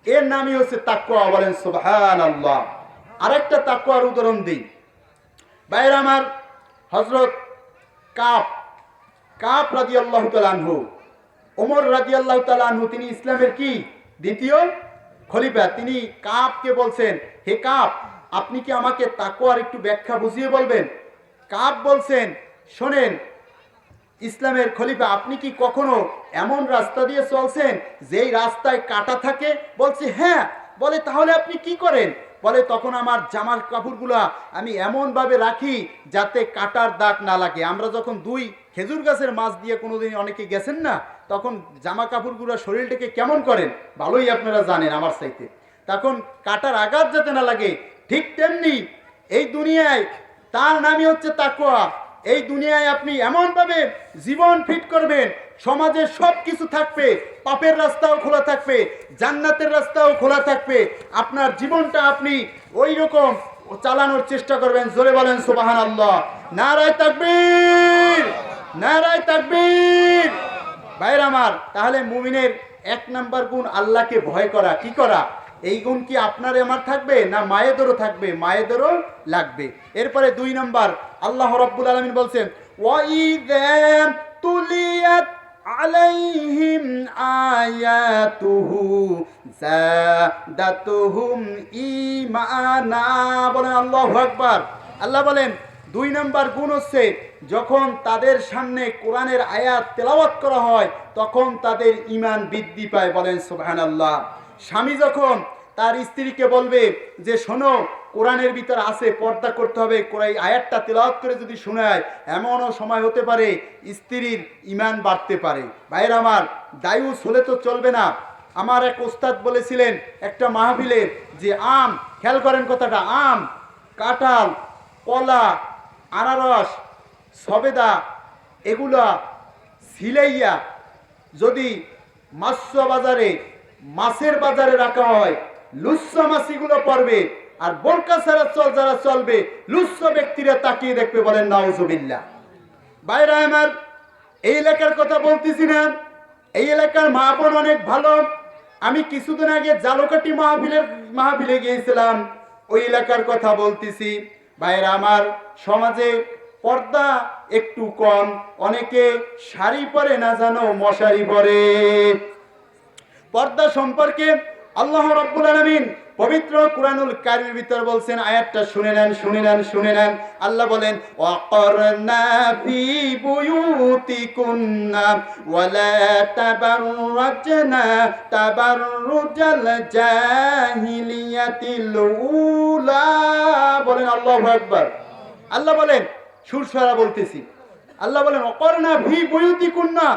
এর নামই হচ্ছে তাকওয়া। বলেন সুবহানাল্লাহ। আরেকটা তাকওয়ার উদাহরণ দিই। ভাইরা আমার, হযরত কাব রাদিয়াল্লাহু তাআলা আনহু, ওমর রাদিয়াল্লাহু তাআলা আনহু, তিনি ইসলামের কি দ্বিতীয় খলিফা। তিনি কাবকে বলছেন, হে কাব, আপনি কি আমাকে তাকওয়ার একটু ব্যাখ্যা বুঝিয়ে বলবেন? কাব বলছেন, শোনেন ইসলামের খলিফা, আপনি কি কখনো এমন রাস্তা দিয়ে চলছেন যেই রাস্তায় কাঁটা থাকে? বলছে হ্যাঁ। বলে তাহলে আপনি কি করেন? বলে তখন আমার জামার কাপড়গুলা আমি এমনভাবে রাখি যাতে কাঁটার দাগ না লাগে। আমরা যখন 2 খেজুর গাছের মাছ দিয়ে কোনোদিন অনেকে গেছেন না, তখন জামা কাপড়গুলো শরীরটাকে কেমন করেন ভালোই আপনারা জানেন আমার চাইতে, তখন কাঁটার আঘাত যাতে না লাগে। ঠিক তেমনি এই দুনিয়ায় তার নামই হচ্ছে তাকওয়া। এই দুনিয়ায় আপনি এমনভাবে জীবন ফিট করবেন, সমাজের সব কিছু থাকবে, পাপের রাস্তাও খোলা থাকবে, জান্নাতের রাস্তাও খোলা থাকবে। আপনার জীবনটা আপনি ওই রকম চালানোর চেষ্টা করবেন। জোরে বলেন সুবহানাল্লাহ। নারায়ে তাকবীর, নারায়ে তাকবীর। ভাইরা আমার, তাহলে মুমিনের 1 নাম্বার গুণ আল্লাহকে ভয় করা। কি করা? এই গুণ কি আপনার আমার থাকবে না মায়েদেরও থাকবে? মায়েদেরও লাগবে। এরপরে 2 নাম্বার, আল্লাহ রাব্বুল আলামিন বলছেন, ওয়াইযা তুলিয়াত আলাইহিম আয়াতুহু যাদাতুহুম ঈমানা। বলেন আল্লাহু আকবার। আল্লাহ বলেন 2 নাম্বার গুণ হচ্ছে, যখন তাদের সামনে কোরআনের আয়াত তেলাওয়াত করা হয়, তখন তাদের ঈমান বৃদ্ধি পায়। বলেন সুবহানাল্লাহ। স্বামী যখন তার স্ত্রীকে বলবে যে শোনো, কোরআনের ভিতর আছে, পর্দা করতে হবে, কোরআন আয়াতটা তেলাওয়াত করে যদি শোনায়, এমনও সময় হতে পারে স্ত্রীর ঈমান বাড়তে পারে। ভাইরা আমার, দায়ুস হলে তো চলবে না। আমার এক ওস্তাদ বলেছিলেন একটা মাহফিলে যে আম, খেয়াল করেন কথাটা, আম, কাঁঠাল, কলা, আনারস, সবেদা, এগুলা সিলাইয়া যদি মাছের বাজারে রাখা হয়, লুচ্ছা মাছিগুলো পড়বে, আর বোরকা ছাড়া যারা চলবে, লুচ্ছা ব্যক্তিরা তাকিয়ে দেখবে। বলেন নাউজুবিল্লাহ। ভাইরা আমার, এই এলাকার কথা বলতেছি না, এই এলাকার মা বোন অনেক ভালো। আমি কিছুদিন আগে জালকাটি মাহফিলে গিয়েছিলাম। ওই এলাকার কথা বলতেছি। ভাইরা আমার, সমাজে পর্দা একটু কম, অনেকে শাড়ি পরে না জানো মশারি পরে। পর্দা সম্পর্কে আল্লাহ রাব্বুল আলামিন পবিত্র কুরআনুল কারীমের ভিতর বলছেন, আয়াতটা শুনে নেন। আল্লাহ বলেন, ওয়াকরনা ফি বুয়ুতিকুন্না ওয়ালা তাবাররাজনা তাবাররুজাল জাহিলিয়াতিল উলা। বলেন আল্লাহু আকবার। আল্লাহ বলেন, সুরসারা বলতেছি, আল্লাহ বলেন ওয়াকরনা ফি বুয়ুতিকুন্না,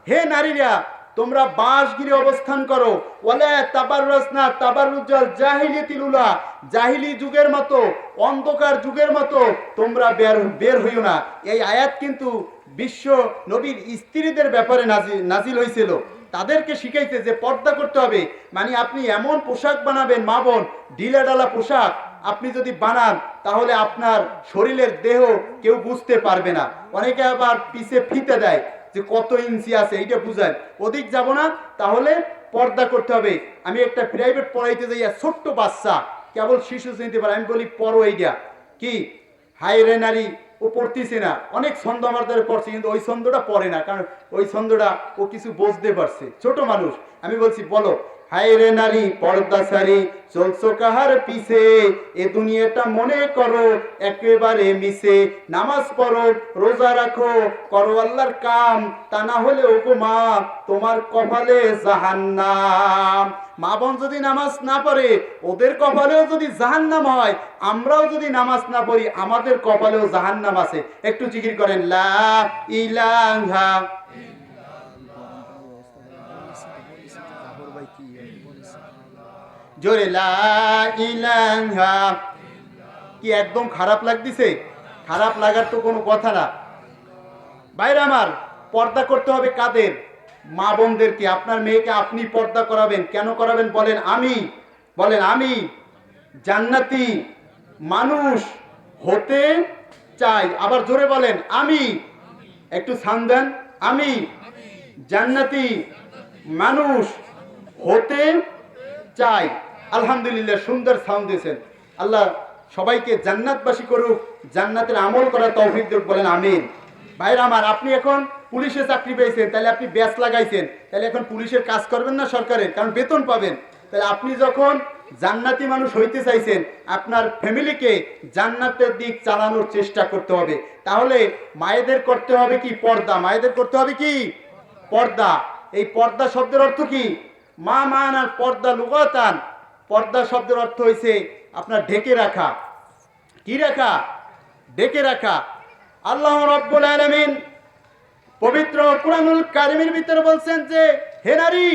হে নারীরা তোমরা বাসগৃহে অবস্থান করো, ওয়ালা তাবাররাজনা তাবাররুজাল জাহিলিয়াতিল উলা, জাহিলি যুগের মতো, অন্ধকার যুগের মতো তোমরা বের হইও না। এই আয়াত কিন্তু বিশ্ব নবীর স্ত্রীদের ব্যাপারে নাজিল হয়েছিল। তাদেরকে শিখাইতে যে পর্দা করতে হবে, মানে আপনি এমন পোশাক বানাবেন, মা বোন, ঢিলাঢালা পোশাক আপনি যদি বানান তাহলে আপনার শরীরের দেহ কেউ বুঝতে পারবে না। অনেকে আবার পিছে ফিতে দেয় যে কত ইঞ্চি আছে, এইটা বুঝায়। ওদিক যাব না, তাহলে পর্দা করতে হবে। আমি একটা প্রাইভেট পড়াইতে যাইয়া ছোট্ট বাচ্চা, কেবল শিশু শ্রেণীতে পারে, আমি বলি পড়ো এইটা কি, হাই রে নারী, ও পড়তেছে না। অনেক ছন্দ আমার দ্বারা পড়ছে, কিন্তু ওই ছন্দটা পড়ে না, কারণ ওই ছন্দটা ও কিছু বুঝতে পারছে, ছোট মানুষ। আমি বলছি বলো, হাই রে নারী পর্দা সারি চলছো কাহার পিছে, এ দুনিয়াটা মনে করো একেবারে মিশে, নামাজ পড়ো রোজা রাখো করো আল্লাহর কাম, তা না হলে ও গো মা তোমার কপালে জাহান্নাম। মা বোন যদি নামাজ না পড়ে ওদের কপালেও যদি জাহান্নাম হয়, আমরাও যদি নামাজ না পড়ি আমাদের কপালেও জাহান্নাম আছে। একটু জিকির করেন লা ইলাহা। জোরে লা ইলাহা। কি একদম খারাপ লাগতেছে? খারাপ লাগার তো কোনো কথা না। বাইরে আমার, পর্দা করতে হবে কাদের? মা বোনদেরকে। আপনার মেয়েকে আপনি পর্দা করাবেন, কেন করাবেন বলেন? আমি জান্নাতি মানুষ হতে চাই। আবার জোরে বলেন, আমি। একটু সাউন্ড দেন, আমি জান্নাতি মানুষ হতে চাই। আলহামদুলিল্লাহ, সুন্দর সাউন্ড দিয়েছেন। আল্লাহ সবাইকে জান্নাতবাসী করুক, জান্নাতের আমল করার তৌফিক দেখ, বলেন আমিন। ভাইরা আমার, আপনি এখন পুলিশে চাকরি পেয়েছেন, তাহলে আপনি ব্যাচ লাগাইছেন, তাহলে এখন পুলিশের কাজ করবেন না সরকারের, কারণ বেতন পাবেন। তাহলে আপনি যখন জান্নাতি মানুষ হইতে চাইছেন, আপনার ফ্যামিলিকে জান্নাতের দিক চালানোর চেষ্টা করতে হবে। তাহলে মায়েদের করতে হবে কি? পর্দা। মায়েদের করতে হবে কি? পর্দা। এই পর্দা শব্দের অর্থ কি? মা মান আর পর্দা লুগাতান। পর্দা শব্দের অর্থ হয়েছে আপনার ঢেকে রাখা। কি রাখা? ঢেকে রাখা। আল্লাহ রাব্বুল আলামিন পবিত্র কুরআনুল কারীমের ভিতরে বলছেন যে, হে নারী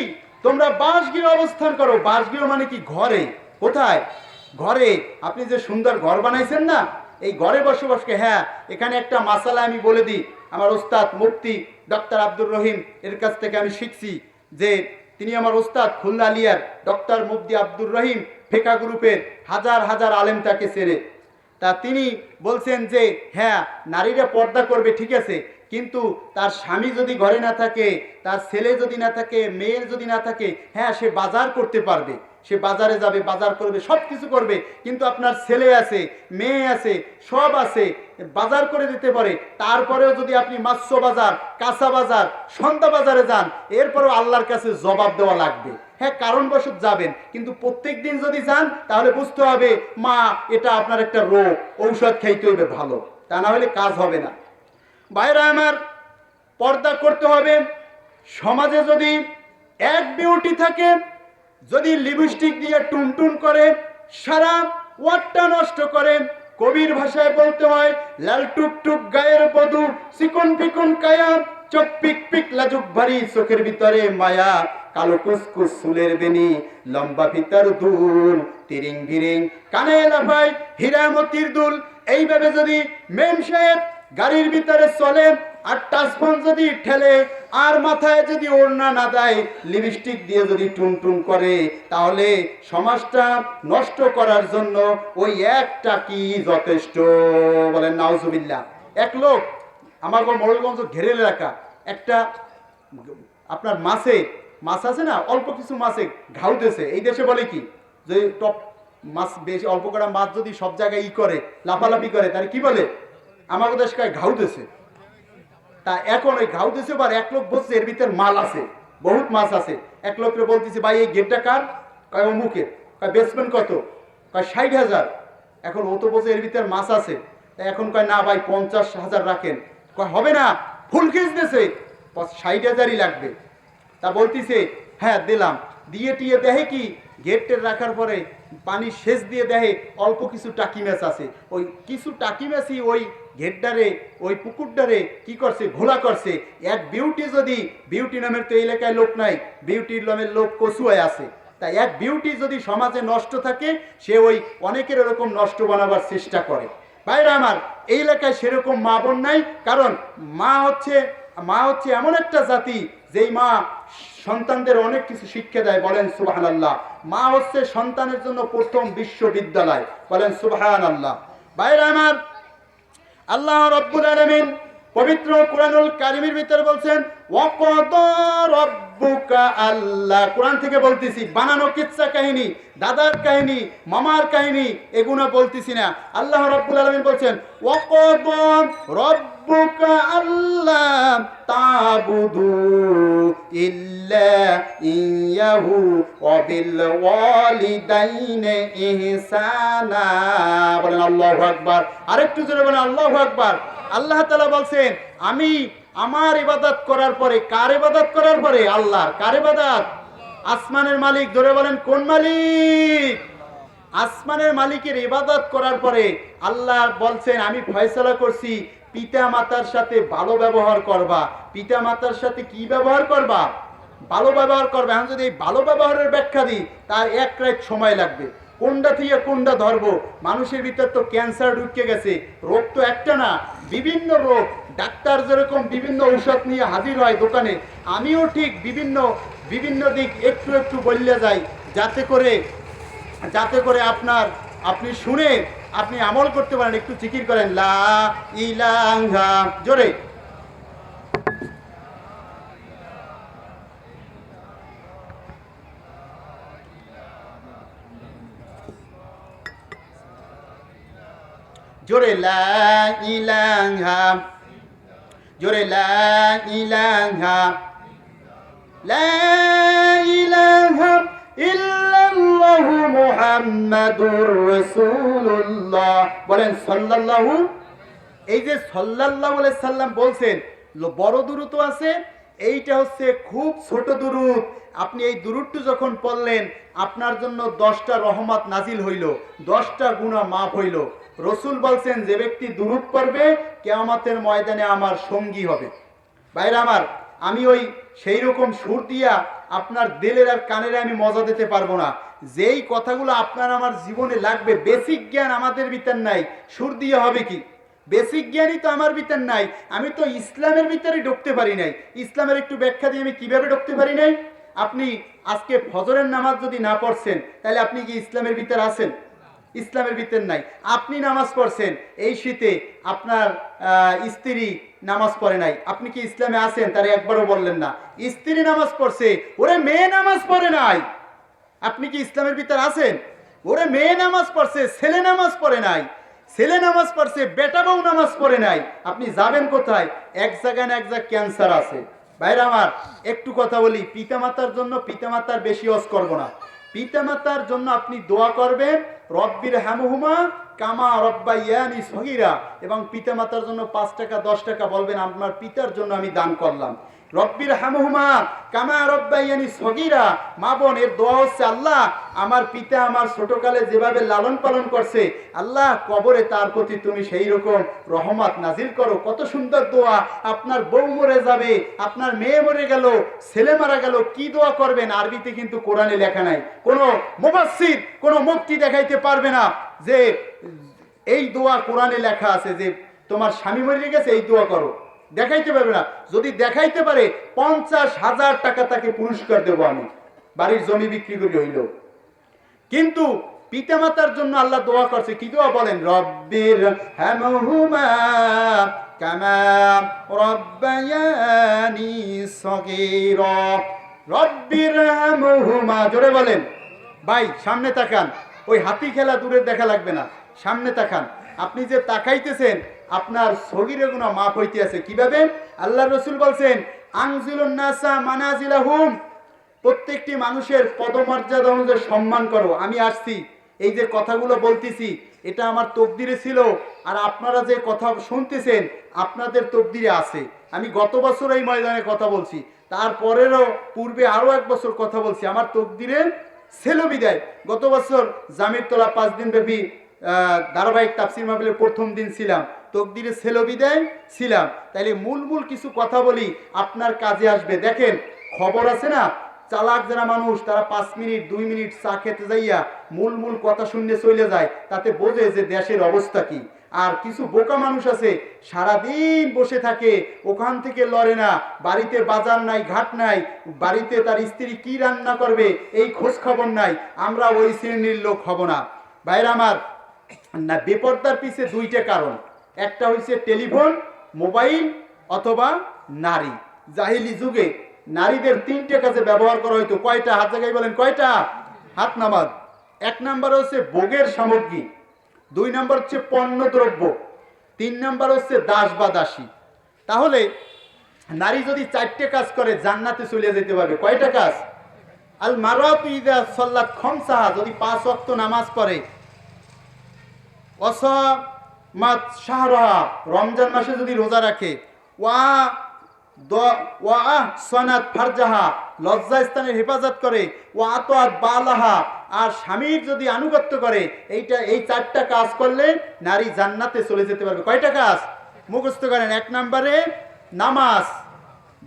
তোমরা বাসগৃহে অবস্থান করো। বাসগৃহ মানে কি? ঘরে। কোথায়? ঘরে। আপনি যে সুন্দর ঘর বানাইছেন না, এই ঘরে বসবাসকে। হ্যাঁ, এখানে একটা মাসালা আমি বলে দিই। আমার ওস্তাদ মুফতি ডক্টর আব্দুর রহিম এর কাছ থেকে আমি শিখছি, যে তিনি আমার ওস্তাদ খুলনা আলিয়ার ডক্টর মুফতি আব্দুর রহিম ফেকা গ্রুপের হাজার হাজার আলেম তাকে সেরে। তা তিনি বলছেন যে হ্যাঁ, নারীরা পর্দা করবে ঠিক আছে, কিন্তু তার স্বামী যদি ঘরে না থাকে, তার ছেলে যদি না থাকে, মেয়ের যদি না থাকে, হ্যাঁ সে বাজার করতে পারবে, সে বাজারে যাবে, বাজার করবে, সব কিছু করবে। কিন্তু আপনার ছেলে আছে, মেয়ে আছে, সব আছে, বাজার করে দিতে পারে। তারপরেও যদি আপনি মাছ বাজার, কাঁচা বাজার, সন্ধ্যা বাজারে যান, এরপরেও আল্লাহর কাছে জবাব দেওয়া লাগবে। হ্যাঁ, কারণবশত যাবেন, কিন্তু প্রত্যেক দিন যদি যান তাহলে বুঝতে হবে মা এটা আপনার একটা রোগ, ঔষধ খাইতে হবে ভালো, তা না হলে কাজ হবে না। ভাইরা আমার, পর্দা করতে হবে। সমাজে যদি এক বিউটি থাকে, যদি লিপস্টিক দিয়ে টুনটুন করে, সারা ওয়াটটা নষ্ট করে, কবির ভাষায় বলতে হয় লাল টুকটুক গায়ের বধূ, চিকন পিকন কায়া, চোখ পিক পিক লাজুক ভারী, চোখের ভিতরে মায়া, কালো কুসকুস চুলের বেনি, লম্বা ফিতার দুল, তিরিং ভিরিং কানে লাফায় হীরামতির দুল। এইভাবে যদি মেম সাহেব গাড়ির ভিতরে চলে আর টাচফোন যদি ঠেলে আর মাথায় যদি ওড়না না দেয়, লিপস্টিক দিয়ে যদি টুনটুন করে, তাহলে সমাজটা নষ্ট করার জন্য ওই একটা কি যথেষ্ট? বলেন নাউজুবিল্লাহ। এক লোক আমার মোড়লগঞ্জ ঘেরেলে রাখা একটা আপনার মাছ আছে না, অল্প কিছু মাছে ঘাউতেছে। এই দেশে বলে কি, যে টপ মাছ বেশি অল্প কটা মাছ যদি সব জায়গায় করে লাফালাফি করে তাহলে কি বলে? আমাকে দেশ কয় ঘাউ দেশে। তা এখন ওই ঘাউ দেশে বার এক লোক বলছে এর ভিতর মাল আছে, বহুত মাছ আছে। এক লোককে বলতেছে ভাই এই গেটটা কার? কয় অমুকের। কয় বেচবেন কত? কয় 60,000। এখন ও তো বলছে এর ভিতর মাছ আছে। এখন কয় না ভাই 50,000 রাখেন। কয় হবে না, ফুল কেস দিয়েছে, 60,000ই লাগবে। তা বলতিছে হ্যাঁ দিলাম। দিয়ে টিয়ে দেখে কি গেটের রাখার পরে পানি সেচ দিয়ে দেখে অল্প কিছু টাকি মাছ আছে। ওই কিছু টাকি মাছই ওই ঘেটডারে ওই পুকুরডারে কি করছে? ঘোলা করছে। এক বিউটি যদি, বিউটি নামের তো এই এলাকায় লোক নাই, বিউটির নামের লোক কচুয়ায় আছে। তাই এক বিউটি যদি সমাজে নষ্ট থাকে সে ওই অনেকের এরকম নষ্ট বানাবার চেষ্টা করে। ভাইরা আমার, এই এলাকায় সেরকম মা বোন নাই। কারণ মা হচ্ছে এমন একটা জাতি যেই মা সন্তানদের অনেক কিছু শিক্ষা দেয়। বলেন সুবহানাল্লাহ। মা হচ্ছে সন্তানের জন্য প্রথম বিশ্ববিদ্যালয়। বলেন সুবহানাল্লাহ। ভাইরা আমার, আল্লাহ রাব্বুল আলামিন পবিত্র কুরআনুল কারীমের ভিতরে বলছেন ওয়াকাদা রাব্বুকা আল্লাহ। কুরআন থেকে বলতেছি, বানানো কিচ্ছা কাহিনী, দাদার কাহিনী, মামার কাহিনী এগুলো বলতেছি না। আল্লাহ রাব্বুল আলামিন বলছেন ওয়াকাদা রাব্বুকা আল্লা তা'বুদু ইল্লা ইয়াহু ওয়া বিল ওয়ালিদাইনি ইহসানা। বলেন আল্লাহু আকবার। আরেকটু জোরে বলেন আল্লাহু আকবার। আল্লাহ তাআলা বলছেন আমি আমার ইবাদত করার পরে, কার ইবাদত করার পরে? আল্লাহর। কার ইবাদত? আসমানের মালিক। ধরে বলেন কোন মালিক? আসমানের মালিকের ইবাদত করার পরে আল্লাহ বলছেন আমি ফয়সালা করছি পিতা মাতার সাথে ভালো ব্যবহার করবা। পিতা মাতার সাথে কি ব্যবহার করবা? ভালো ব্যবহার করবে। এখন যদি এই ভালো ব্যবহারের ব্যাখ্যা দিই তার এক রাত সময় লাগবে। কোনটা থেকে কোনটা ধরবো? মানুষের ভিতর তো ক্যান্সার ঢুকে গেছে। রোগ তো একটা না, বিভিন্ন রোগ। ডাক্তার যেরকম বিভিন্ন ঔষধ নিয়ে হাজির হয় দোকানে, আমিও ঠিক বিভিন্ন দিক একটু একটু বললে যাই, যাতে করে আপনি শুনে আপনি আমল করতে পারেন। একটু জিকির করেন লা ইলাহা, জোরে। জোরে লা ইলাহা, জোরে লা ইলাহা, লা ইলাহা ইল্লাল্লাহু মুহাম্মাদুর রাসূলুল্লাহ। বলেন সাল্লাল্লাহু। এই যে সাল্লাল্লাহু আলাইহি সাল্লাম বলছেন বড় দুরূদ আছে, এইটা হচ্ছে খুব ছোট দুরূদ। আপনি এই দুরূদটি যখন পড়লেন আপনার জন্য 10টা রহমত নাজিল হইল, 10টা গুনাহ মাফ হইল। রসুল বলছেন যে ব্যক্তি দুরূদ পড়বে কিয়ামতের ময়দানে আমার সঙ্গী হবে। ভাইরা আমার, আমি ওই সেই রকম সুর দিয়া আপনার দিলের আর কানের আমি মজা দিতে পারবো না। যেই কথাগুলো আপনার আমার জীবনে লাগবে, বেসিক জ্ঞান আমাদের ভিতর নাই, সুর দিয়ে হবে কি? বেসিক জ্ঞানই তো আমার ভিতর নাই। আমি তো ইসলামের ভিতরে ঢুকতে পারি নাই। ইসলামের একটু ব্যাখ্যা দিয়ে আমি কিভাবে ঢুকতে পারি নাই? আপনি আজকে ফজরের নামাজ যদি না পড়ছেন তাহলে আপনি কি ইসলামের ভিতর আছেন? ইসলামের ভিতর নাই। আপনি নামাজ পড়ছেন এই শীতে, আপনার স্ত্রী নামাজ পড়ে নাই, আপনি কি ইসলামে আছেন? তার একবারও বললেন না। স্ত্রী নামাজ পড়ছে, ওরে মেয়ে নামাজ পড়ে নাই, আপনি কি ইসলামের ভিতর আছেন? ওরে মেয়ে নামাজ পড়ছে, ছেলে নামাজ পড়ে নাই, ছেলে নামাজ পড়ছে, বেটা বউ নামাজ পড়ে নাই, আপনি যাবেন কোথায়? এক জায়গায় না এক জায়গায় ক্যান্সার আছে। ভাইরা আমার, একটু কথা বলি, পিতামাতার জন্য পিতামাতার বেশি ওয়াজ করব না। পিতামাতার জন্য আপনি দোয়া করবেন রব্বির হামহুমা কামা রব্বাইয়ানি সগীরা, এবং পিতামাতার জন্য 5 টাকা 10 টাকা বলবেন আপনার পিতার জন্য আমি দান করলাম। রব্বির হামহুমা কামা রব্বাইয়ানি সগীরা। মা বোন, এর দোয়া হচ্ছে আল্লাহ আমার পিতা আমার ছোটকালে যেভাবে লালন পালন করছে, আল্লাহ কবরে তার প্রতি তুমি সেই রকম রহমত নাজিল করো। কত সুন্দর দোয়া। আপনার বউ মরে যাবে, আপনার মেয়ে মরে গেল, ছেলে মারা গেল, কি দোয়া করবেন? আরবিতে কিন্তু কোরআনে লেখা নাই। কোনো মুফাসসির কোনো মুফতি দেখাইতে পারবে না যে এই দোয়া কোরআনে লেখা আছে যে তোমার স্বামী মরে গেছে এই দোয়া করো। দেখাইতে পারবে না। যদি দেখাইতে পারে 50,000 টাকা তাকে পুরস্কার দেবো আমি, বাড়ির জমি বিক্রি করে হইল। কিন্তু পিতামাতার জন্য আল্লাহ দোয়া করছে, কি দোয়া বলেন? রব্বির হামহুমা কামা রব্বায়ানি সগীরা। রব্বির হামহুমা, জোরে বলেন ভাই, সামনে তাকান। ওই হাতি খেলা দূরে দেখা লাগবে না, সামনে তাকান। আপনি যে তাকাইতেছেন আপনার সগীরে গুনাহ মাফ হইতে আছে। কিভাবে? আল্লাহ রসুল বলছেন আনজিলুন নাসা মানাজিলাহুম, প্রত্যেকটি মানুষের পদমর্যাদা অনুযায়ী সম্মান করো। আমি আসছি, এই যে কথাগুলো বলতেছি এটা আমার তকদিরে ছিল, আর আপনারা যে কথা শুনতেছেন আপনাদের তকদিরে আছে। আমি গত বছর এই ময়দানে কথা বলছি, তারপরেরও পূর্বে আরও এক বছর কথা বলছি, আমার তকদিরে ছিল বিদায়। গত বছর জামিরতলা 5 দিন ব্যাপী ধারাবাহিক তাফসীর মাহফিলের প্রথম দিন ছিলাম, তকদিরে ছিল বিদায় ছিলাম। তাইলে মূল কিছু কথা বলি, আপনার কাজে আসবে। দেখেন, খবর আছে না, চালাক যারা মানুষ তারা 5 মিনিট 2 মিনিট চা খেতে যাইয়া মূল কথা শুনে চলে যায়, তাতে বোঝে যে দেশের অবস্থা কি। আর কিছু বোকা মানুষ আছে সারাদিন বসে থাকে, ওখান থেকে লড়ে না, বাড়িতে বাজার নাই, ঘাট নাই, বাড়িতে তার স্ত্রী কি রান্না করবে এই খোঁজ খবর নাই। আমরা ওই শ্রেণীর লোক হব না। ভাইরা আমার, না বেপরদার পিছে 2টা কারণ, একটা হইছে টেলিফোন, মোবাইল অথবা নারী। জাহিলি যুগে নারীদের 3টে কাজে ব্যবহার করা হইতো। কয়টা? হাত জায়গায় বলেন কয়টা? হাত নামাজ। 1 নাম্বার হচ্ছে ভোগের সামগ্রী, 2 নাম্বার হচ্ছে পণ্য দ্রব্য, 3 নাম্বার হচ্ছে দাস বা দাসী। তাহলে নারী যদি 4টে কাজ করে জান্নাতে চলে যেতে পারবে। কয়টা কাজ? আল মারাতু ইযা সাল্লাত খামসাহা, যদি 5 ওয়াক্ত নামাজ পড়ে, ওয়াসামাত শাহরাহা, রমজান মাসে যদি রোজা রাখে, ওয়া আহসানাত ফারজাহা, লজ্জা স্থানের হেফাজত করে, ওয়া আতাত বালাহা, আর স্বামীর যদি আনুগত্য করে, এই 4টা কাজ করলে নারী জান্নাতে চলে যেতে পারবে। কয়টা কাজ? মুখস্থ করেন। 1 নম্বরে নামাজ,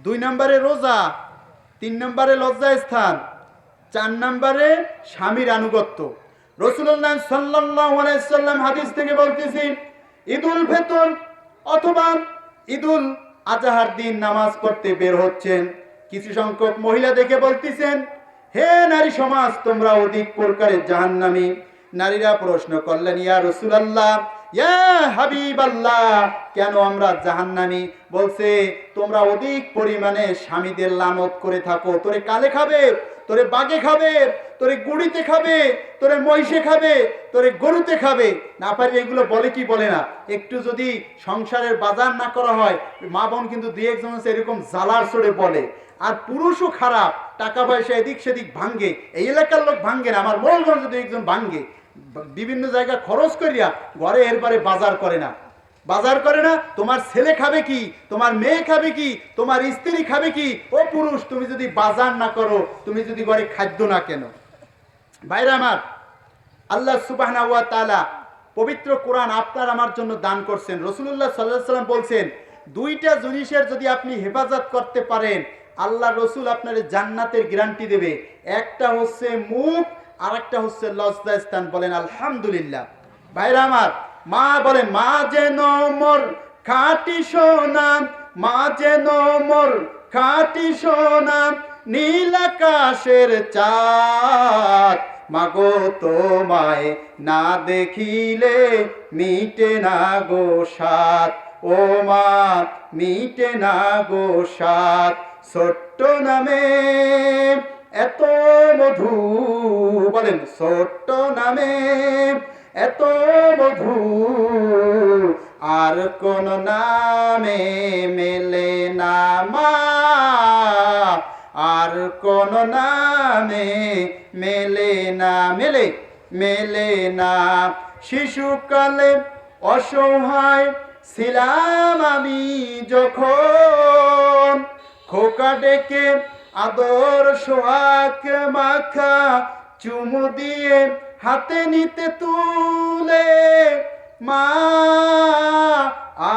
2 নম্বরে রোজা, 3 নম্বরে লজ্জা স্থান, 4 নম্বরে স্বামীর আনুগত্য। রাসূলুল্লাহ সাল্লাল্লাহু আলাইহি সাল্লাম হাদিস থেকে বলতেছি, ঈদুল ফিতর অথবা ঈদুল আজহার দিন নামাজ পড়তে বের হচ্ছেন, কিছু সংখ্যক মহিলা দেখে বলতেছেন, হে নারী সমাজ, তোমরা অধিক প্রকারে জাহান্নামী। নারীরা প্রশ্ন করলেন, ইয়া রাসূলুল্লাহ, ইয়া হাবিবাল্লাহ, কেন আমরা জাহান্নামী? বলছে, তোমরা অধিক পরিমাণে স্বামীদের লানত করে থাকো। তোরে কালে খাবে, তোরে বাগে খাবে, তোরে গুড়িতে খাবে, তোরে মহিষে খাবে, তোরে গরুতে খাবে। না পারলে এগুলো বলে কি বলে না। একটু যদি সংসারের বাজার না করা হয়, মা বোন কিন্তু 2-1 আছে এরকম জ্বালার চড়ে বলে। আর পুরুষও খারাপ, টাকা পয়সা এদিক সেদিক ভাঙ্গে। এই এলাকার লোক ভাঙ্গে না, আমার মোড়লগঞ্জ 2-1 ভাঙ্গে, বিভিন্ন জায়গায় খরচ করিয়া ঘরে এরপরে বাজার করে না। বাজার করে না, তোমার ছেলে খাবে কি, তোমার মেয়ে খাবে কি, তোমার স্ত্রী খাবে কি? ও পুরুষ, তুমি যদি বাজার না করো, তুমি যদি ঘরে খাদ্য না কেন। ভাইরা আমার, আল্লাহ সুবহানাহু ওয়া তাআলা পবিত্র কোরআন আপনার আমার জন্য দান করছেন। রাসূলুল্লাহ সাল্লাল্লাহু আলাইহি ওয়াসাল্লাম বলছেন, 2টা জিনিসের যদি আপনি হেফাজত করতে পারেন, আল্লাহ রসুল আপনার জান্নাতের গ্যারান্টি দেবে। একটা হচ্ছে মুখ, আর একটা হচ্ছে লজ্জা স্থান। বলেন আলহামদুলিল্লাহ। ভাইরা আমার, মা বলেন, মা যেন মোর খাঁটি সোনা, মা যেন মোর খাঁটি সোনা, নীল আকাশের চাঁদ, মাগো তোমায় না দেখিলে মিটে না গো সাত, ও মা মিটে না গো সাত। ছোট্ট নামে এত মধু, বলেন ছোট্ট নামে এত মধু, আর কোন নামে মেলে না মা, আর কোন নামে মেলে না, মেলে না। শিশুকালে অসহায় ছিলাম আমি যখন, খোকা ডেকে আদর সোহাগ মাখা চুমু দিয়ে হাতে নিতে তুলে, মা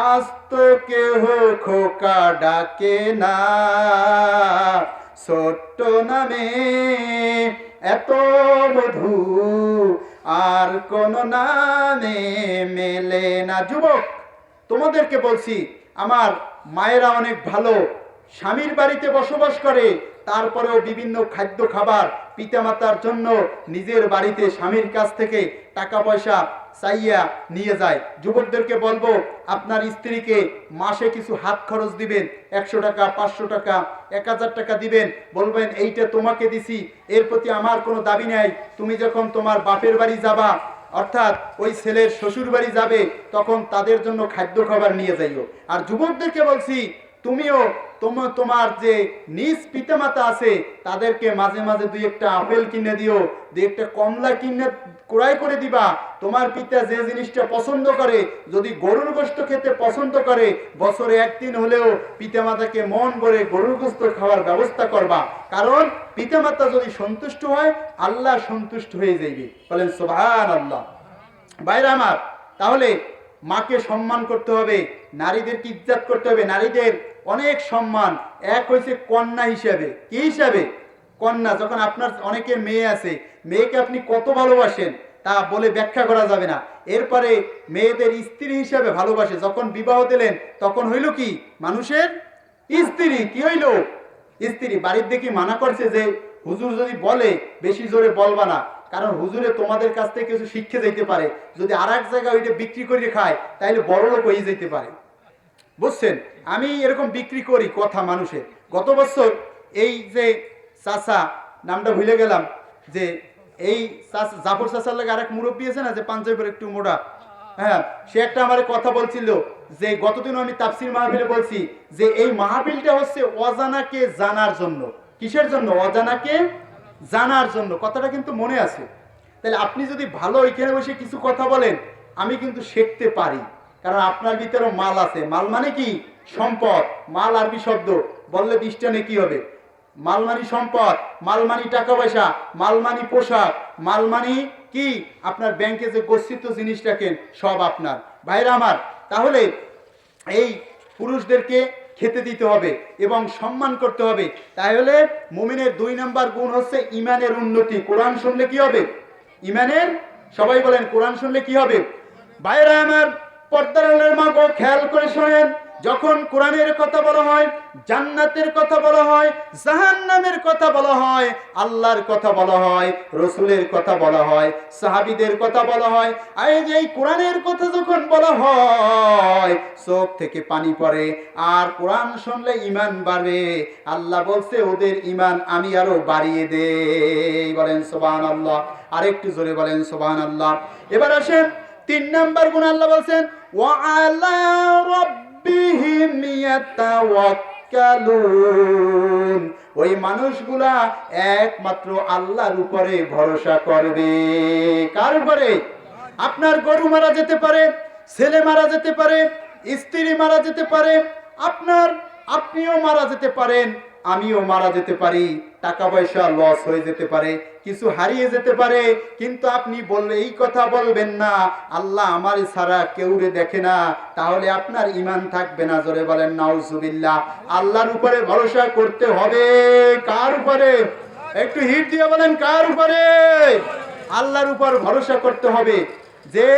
আজ তো কেহ খোকা ডাকে না, ছোট্ট নামে এত মধু, আর কোন নামে মেলে না। যুবক, তোমাদেরকে বলছি, আমার মায়েরা অনেক ভালো, স্বামীর বাড়িতে বসবাস করে, তারপরেও বিভিন্ন খাদ্য খাবার পিতামাতার জন্য নিজের বাড়িতে স্বামীর কাছ থেকে টাকা পয়সা চাইয়া নিয়ে যায়। যুবকদেরকে বলবো আপনার স্ত্রীকে মাসে কিছু হাত খরচ দিবেন, 100 টাকা, 500 টাকা, 1000 টাকা দিবেন, বলবেন এইটা তোমাকে দিছি, এর প্রতি আমার কোনো দাবি নাই। তুমি যখন তোমার বাপের বাড়ি যাবা, অর্থাৎ ওই ছেলের শ্বশুর বাড়ি যাবে, তখন তাদের জন্য খাদ্য খাবার নিয়ে যাইও। আর যুবকদেরকে বলছি, তুমিও তোমার যে নিজ পিতামাতা আছে তাদেরকে মাঝে মাঝে 2-1টা আপেল কিনে দিও, 2-1টা কমলা কিনে ক্রয় করে দিবা। তোমার পিতা যে জিনিসটা পছন্দ করে, যদি গরুর গোশত খেতে পছন্দ করে, বছরে 1 দিন হলেও পিতামাতাকে মন ভরে গরুর গোশত খাওয়ার ব্যবস্থা করবা। কারণ পিতামাতা যদি সন্তুষ্ট হয়, আল্লাহ সন্তুষ্ট হয়ে যাইবে। বলেন সুবহানাল্লাহ। ভাইরা আমার, তাহলে মাকে সম্মান করতে হবে, নারীদেরকে ইজ্জত করতে হবে। নারীদের অনেক সম্মান। এক হয়েছে কন্যা হিসাবে। কি হিসাবে? কন্যা। যখন আপনার অনেকের মেয়ে আছে, মেয়েকে আপনি কত ভালোবাসেন তা বলে ব্যাখ্যা করা যাবে না। এরপরে মেয়েদের স্ত্রী হিসাবে ভালোবাসে। যখন বিবাহ দিলেন তখন হইল কি? মানুষের স্ত্রী। কি হইল? স্ত্রী। বাড়ির দেখি মানা করছে যে হুজুর যদি বলে বেশি জোরে বলবা না, কারণ হুজুরে তোমাদের কাছ থেকে কিছু শিক্ষা যাইতে পারে। যদি আর এক জায়গায় ওইটা বিক্রি করে খায় তাহলে বড় লোক হয়ে যেতে পারে। বুঝছেন? আমি এরকম বিক্রি করি কথা মানুষের। গত বছর এই যে চাচা, নামটা ভুলে গেলাম, যে এই জাফর চাচার লাগে আরেক মুরব্বী আছে না, যে পাঞ্জাবের একটু মোটা, হ্যাঁ, সে একটা আমার কথা বলছিল যে গতদিন আমি তাফসীর মাহফিলে বলছি যে এই মাহফিলটা হচ্ছে অজানাকে জানার জন্য। কিসের জন্য? অজানাকে জানার জন্য। কথাটা কিন্তু মনে আছে। তাহলে আপনি যদি ভালো এখানে বসে কিছু কথা বলেন, আমি কিন্তু শিখতে পারি, কারণ আপনার ভিতরে মাল আছে। মাল মানে কি? সম্পদ। মাল আরবি শব্দ, বললে 20টা নেকি হবে। মাল মানি সম্পদ, মাল মানি টাকা পয়সা, মাল মানি পোশাক, মাল মানি কি? আপনার ব্যাংকে যে গচ্ছিত জিনিস রাখেন সব আপনার। ভাইরা আমার, তাহলে এই পুরুষদেরকে খেতে দিতে হবে এবং সম্মান করতে হবে। তাহলে মুমিনের 2 নম্বর গুণ হচ্ছে ইমানের উন্নতি। কোরআন শুনলে কি হবে? ইমানের, সবাই বলেন কোরআন শুনলে কি হবে? ভাইরা আমার, পর্দার আড়ালের মা গো, খেয়াল করে শোনেন। যখন কোরআনের কথা বলা হয়, জান্নাতের কথা বলা হয়, জাহান্নামের কথা বলা হয়, আল্লাহর কথা বলা হয়, রসুলের কথা বলা হয়, সাহাবীদের কথা বলা হয়, এই কোরআনের কথা যখন বলা হয় চোখ থেকে পানি পড়ে। আর কোরআন শুনলে ঈমান বাড়বে। আল্লাহ বলছে ওদের ঈমান আমি আরো বাড়িয়ে দেই। বলেন সুবহানাল্লাহ। আরেকটু জোরে বলেন সুবহানাল্লাহ। এবার আসেন 3 নাম্বার গুণ। আল্লাহ বলছেন ওয়া আলা রাব্বিহিম ইয়াতাওয়াক্কালুন। ওই মানুষগুলা একমাত্র আল্লাহর উপরে ভরসা করবে। কার উপরে? আপনার গরু মারা যেতে পারে, ছেলে মারা যেতে পারে, স্ত্রী মারা যেতে পারে, আপনিও মারা যেতে পারেন, আমিও মারা যেতে পারি, টাকা পয়সা লস হয়ে যেতে পারে, কিছু হারিয়ে যেতে পারে, কিন্তু আপনি বললে এই কথা বলবেন না আল্লাহ আমার ছাড়া কেউরে দেখে না, তাহলে আপনার ঈমান থাকবে না। জোরে বলেন নাউজুবিল্লাহ। আল্লাহর উপরে ভরসা করতে হবে। কার উপরে? একটু হিট দিয়ে বলেন কার উপরে? আল্লাহর উপর ভরসা করতে হবে। যে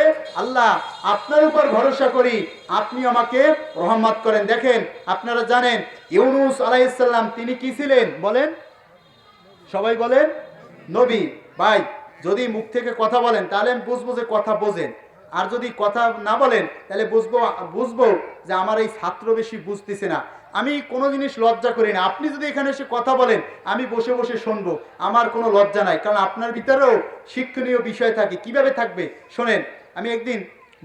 আল্লাহ আপনার উপর ভরসা করি, আপনি আমাকে রহমত করেন। দেখেন, আপনারা জানেন ইউনূস আলাইহিস সালাম তিনি কি ছিলেন? বলেন, সবাই বলেন, নবী। ভাই, যদি মুখ থেকে কথা বলেন তাহলে আমি বুঝবো যে কথা বোঝেন, আর যদি কথা না বলেন তাহলে বুঝবো যে আমার এই ছাত্র বেশি বুঝতেছে না। আমি কোনো জিনিস লজ্জা করি না। আপনি যদি এখানে এসে কথা বলেন আমি বসে বসে শুনবো, আমার কোনো লজ্জা নাই, কারণ আপনার ভিতরেও শিক্ষণীয় বিষয় থাকে। কিভাবে থাকবে শোনেন। আমি একদিন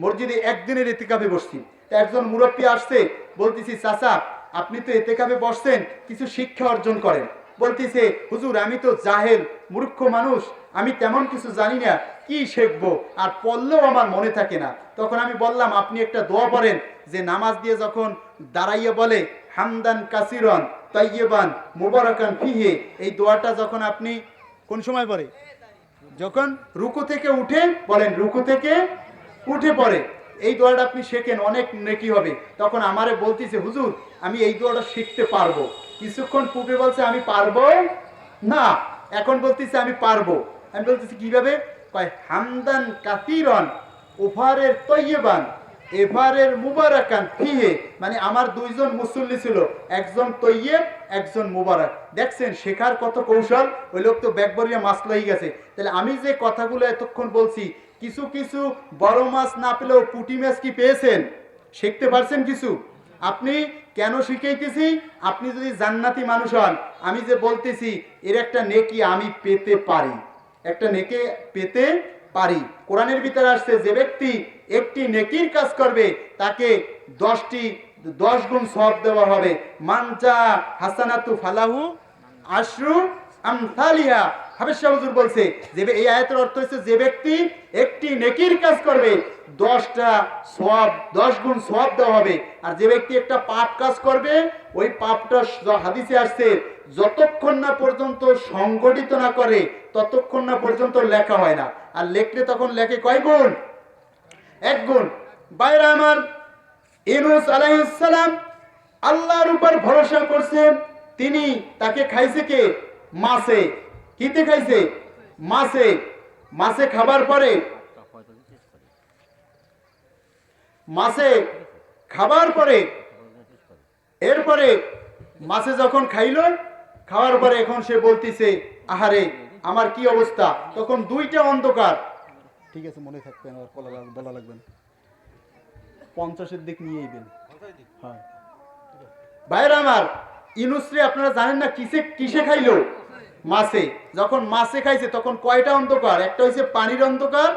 মসজিদে একদিনের ইতিকাফে বসছি, তা একজন মুরব্বী আসছে, বলতেছি চাচা আপনি তো ইতিকাফে বসছেন, কিছু শিক্ষা অর্জন করেন। বলতেছে হুজুর আমি তো জাহেল, মূর্খ মানুষ, আমি তেমন কিছু জানি না, কি শিখবো, আর পড়লেও আমার মনে থাকে না। তখন আমি বললাম আপনি একটা দোয়া পড়েন, যে নামাজ দিয়ে যখন দাঁড়াইয়ে বলে হামদান কাসিরান তাইয়্যিবান মুবারাকান ফিহি, এই দোয়াটা যখন আপনি কোন সময় পড়ে? যখন রুকু থেকে উঠে, বলেন রুকু থেকে উঠে পড়ে, এই দোয়াটা আপনি শেখেন, অনেক নেকি হবে। তখন আমারে বলতেছে হুজুর আমি এই দোয়াটা শিখতে পারবো। কিছুক্ষণ পূর্বে বলছে আমি পারবো না, এখন বলতেছে আমি পারবো। আমি বলতেছি কিভাবে? কয় হামদান কাসিরান ওফারের তাইয়্যিবান এফারের মুবারাকান ফিহি, মানে আমার 2 জন মুসল্লি ছিল, একজন তৈয়ব একজন মুবারক। দেখছেন শেখার কত কৌশল। ওই লোক তো ব্যাগ ভরিয়ে মাছ লই গেছে। তাহলে আমি যে কথাগুলো এতক্ষণ বলছি কিছু কিছু বড় মাছ না পেলেও পুঁটি মাছ কি পেয়েছেন? শিখতে পারছেন কিছু? আপনি কেন শিখাইতেছি? আপনি যদি জান্নাতি মানুষ হন, আমি যে বলতেছি এর একটা নেকি আমি পেতে পারি, একটা নেকি পেতে পারি। কোরআনের ভিতরে আসছে যে ব্যক্তি একটি নেকির কাজ করবে তাকে 10 গুণ সওয়াব দেওয়া হবে। মানজা হাসানাতু ফালাহু আশরু আমসালিহা। হাফেজ শাহ হুজুর বলছে যে এই আয়াতের অর্থ হচ্ছে যে ব্যক্তি একটি নেকির কাজ করবে 10 গুণ সওয়াব দেওয়া হবে। আর যে ব্যক্তি একটা পাপ কাজ করবে ওই পাপটা হাদিসে আসছে যতক্ষণ না পর্যন্ত সংগঠিত না করে ততক্ষণ না পর্যন্ত লেখা হয় না। আর লেখলে তখন লেখে কয় গুণ? 1 গুণ। বাইরে আমার ইউনূস আলাইহিস সালাম আল্লাহর উপর ভরসা করছে, তিনি তাকে খাইছে কে? মাছে। কিতে খাইছে? মাছে। মাছে খাবার পরে এরপরে মাছে যখন খাইলো, খাওয়ার পরে এখন সে বলতিছে আহারে আমার কি অবস্থা। তখন 2টা অন্ধকার। ঠিক আছে, মনে থাকবেন, আর বলা লাগবে না, 50-এর দিক নিয়ে আইবেন। হ্যাঁ ভাইরা আমার, ইউনূসরে আপনারা জানেন না কিসে খাইলো? মাছে। যখন মাছে খাইছে তখন কয়টা অন্ধকার? একটা হইছে পানির অন্ধকার,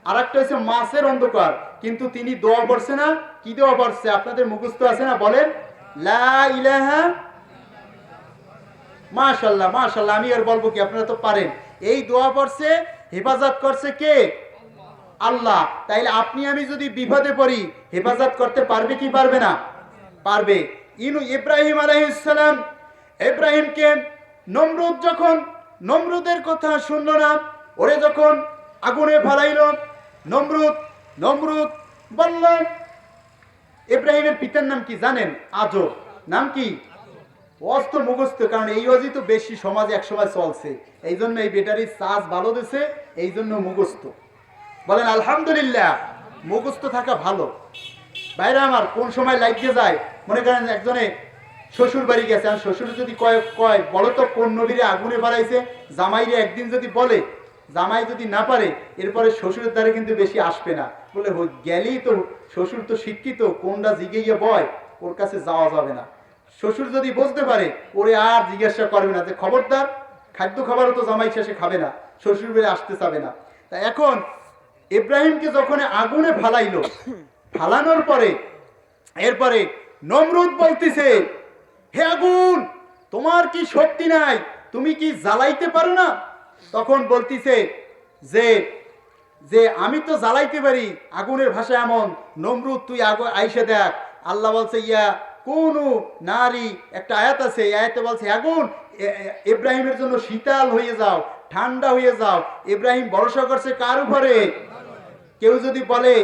আর একটা হইছে মাছের অন্ধকার। কিন্তু তিনি দোয়া পড়ছে না? কি দোয়া পড়ছে? আপনাদের মুখস্থ আছে না? বলেন, লা ইলাহা। মাশাআল্লাহ মাশাআল্লাহ, আমি আর বলবো কি, আপনারা তো পারেন। এই দোয়া পড়ছে, হেফাজত করছে কে? আল্লাহ। তাইলে আপনি আমি যদি বিপদে পড়ি হেফাজত করতে পারবে কি পারবে না? পারবে। ইব্রাহিম আলাইহিস সালাম, ইব্রাহিমকে নমরুদের কথা শুনলো না, ওরে যখন আগুনে ফেলাইল, নমরুদ বলল, ইব্রাহিমের পিতার নাম কি জানেন? আজর। নাম কি? অস্ত মুখস্থ, কারণ এই অজি তো বেশি সমাজে একসময় চলছে, এই জন্য এই বেটারির চার্জ ভালো দিছে, এই জন্য মুখস্থ। বলেন আলহামদুলিল্লাহ, মুখস্থ থাকা ভালো। ভাইরা আমার, কোন সময় লাগিয়ে যায়, মনে করেন একজনে শ্বশুর বাড়ি গেছে, আর শ্বশুর যদি কয় বলো তো কোন নবীরে আগুনে বাড়াইছে, জামাইরে একদিন যদি বলে, জামাই যদি না পারে, এরপরে শ্বশুরের দ্বারা কিন্তু বেশি আসবে না। বলে গেলেই তো শ্বশুর তো শিক্ষিত, কোনটা জিগিয়ে বয়, ওর কাছে যাওয়া যাবে না। শ্বশুর যদি বুঝতে পারে, ওরে আর জিজ্ঞাসা করবে না যে খবরদার, খাদ্য খাবারও তো জামাই শেষে খাবে না, শ্বশুর বাড়ি আসতে চাবে না। তা এখন ইব্রাহিমকে যখন আগুনে ফালাইলো, ফালানোর পরে এরপরে নমরুদ বলতেছে, হে আগুন, তোমার কি শক্তি নাই? তুমি কি জ্বালাইতে পারো না? তখন বলতিছে যে আমি তো জ্বালাইতে পারি। আগুনের ভাষা এমন, নমরুদ তুই আইসে দেখ। আল্লাহ বলছে ইয়া কোনু নারী, একটা আয়াত আছে, এই আয়াতে বলছে আগুন ইব্রাহিমের জন্য শীতল হয়ে যাও, ঠান্ডা হয়ে যাও। ইব্রাহিম ভরসা করছে কার উপরে? কেউ যদি বলে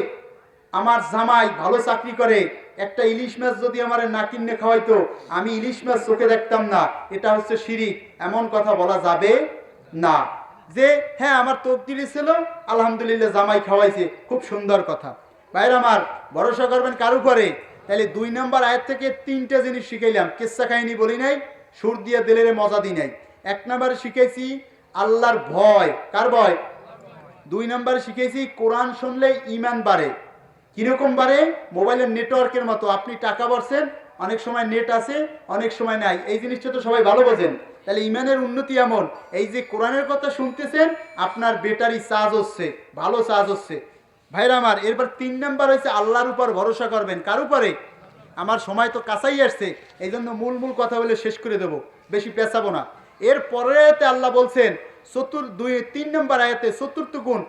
আমার জামাই ভালো চাকরি করে, একটা ইলিশ মাছ যদি আমার না কিনে খাওয়াইতো, আমি ইলিশ মাছ চোখে দেখতাম না, এটা হচ্ছে শিরিক। এমন কথা বলা যাবে না। যে হ্যাঁ আমার তকদিরে ছিল, আলহামদুলিল্লাহ জামাই খাওয়াইছে, খুব সুন্দর কথা। ভাইরা আমার, ভরসা করবেন কার উপরে? তাহলে 2 নম্বর আয়াত থেকে 3টা জিনিস শিখাইলাম। কিচ্ছা কাহিনী বলি নাই, সুর দিয়ে দিলের মজা দিই নাই। 1 নম্বরে শিখাইছি আল্লাহর ভয়। কার ভয়? 2 নম্বরে শিখাইছি কোরআন শুনলে ঈমান বাড়ে। কিরকম বাড়ে? মোবাইলের নেটওয়ার্কের মতো, আপনি টাকা ভরছেন, অনেক সময় নেট আছে, অনেক সময় নাই, এই জিনিসটা তো সবাই ভালো বোঝেন। তাহলে ঈমানের উন্নতি এমন, এই যে কোরআনের কথা শুনতেছেন, আপনার ব্যাটারি চার্জ হচ্ছে, ভালো চার্জ হচ্ছে। ভাইরা আমার, এরপর 3 নম্বর হচ্ছে আল্লাহর উপর ভরসা করবেন। কার উপরে? আমার সময় তো কাছাই আসছে, এই জন্য মূল কথা বলে শেষ করে দেব, বেশি পেঁচাবো না। এর পরেতে আল্লাহ বলছেন 3 নম্বর আয়াতে 4র্থ গুণ,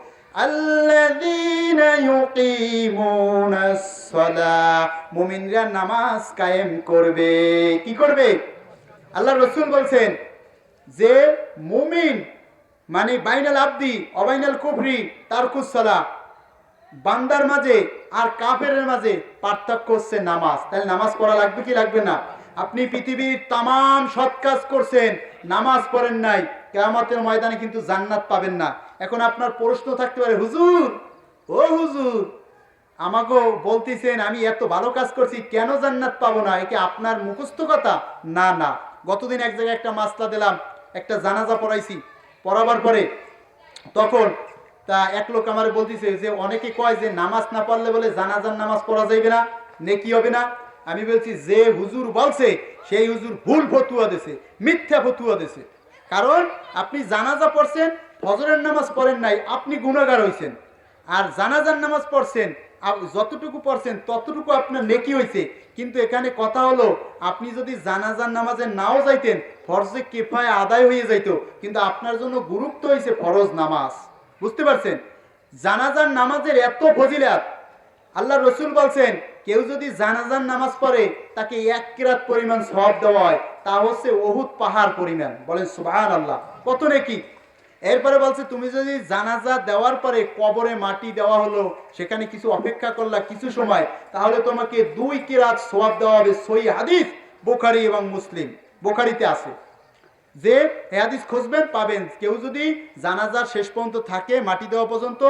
আল্লাযীনা ইউকিমুনাস সালাহ, মুমিনরা নামাজ কায়েম করবে। কি করবে? আল্লাহর রাসূল বলছেন যে মুমিন মানে বাইনাল আবদি অবাইনাল কুফরি তারকুস সালাহ, বান্দার মাঝে আর কাফেরের মাঝে পার্থক্য হচ্ছে নামাজ। তাহলে নামাজ পড়া লাগবে কি লাগবে না? আপনি পৃথিবীর তামাম সৎ কাজ করছেন, নামাজ পড়েন নাই, কিয়ামতের ময়দানে কিন্তু জান্নাত পাবেন না। এখন আপনার প্রশ্ন থাকতে পারে, হুজুর ও হুজুর, আমাকে বলতেছেন আমি এত ভালো কাজ করছি, কেন জান্নাত পাবো না? একে আপনার মুখস্থ কথা? না না, গতদিন এক জায়গায় একটা মাসলা দিলাম, একটা জানাজা পড়াইছি, পড়াবার পরে তখন তা এক লোক আমার বলতেছে যে অনেকে কয় যে নামাজ না পড়লে বলে জানাজার নামাজ পড়া যাইবে না, নেকি হবে না। আমি বলছি যে হুজুর বলছে সেই হুজুর ভুল ফতুয়া দিছে, মিথ্যা ফতুয়া দিছে। কারণ আপনি জানাজা পড়ছেন, ফজরের নামাজ পড়েন নাই, আপনি গুনাহগার হইছেন। আর জানাজার নামাজ পড়ছেন, যতটুকু পড়ছেন ততটুকু আপনার নেকি হয়েছে। কিন্তু এখানে কথা হলো, আপনি যদি জানাজার নামাজে নাও যাইতেন, ফরজে কিফায়া আদায় হয়ে যাইতো, কিন্তু আপনার জন্য গুরুত্ব হয়েছে ফরজ নামাজ। বুঝতে পারছেন? জানাজার নামাজের এত ফজিলাত। আল্লাহ রসুল বলছেন কেউ যদি জানাজার নামাজ পড়ে তাকে 1 কিরাত পরিমাণ সওয়াব দেওয়া হয়, তা হচ্ছে উহুদ পাহাড় পরিমাণ। বলেন সুবহানাল্লাহ, কত নেকি। এরপরে বলছে তুমি যদি জানাজা দেওয়ার পরে কবরে মাটি দেওয়া হলো, সেখানে কিছু অপেক্ষা করলা কিছু সময়, তাহলে তোমাকে 2 কিরাত সওয়াব দেওয়া হবে। সহিহ হাদিস, বুখারী এবং মুসলিম। বুখারীতে আছে যে হাদিস খুঁজবেন পাবেন, কেউ যদি জানাজার শেষ পর্যন্ত থাকে মাটি দেওয়া পর্যন্ত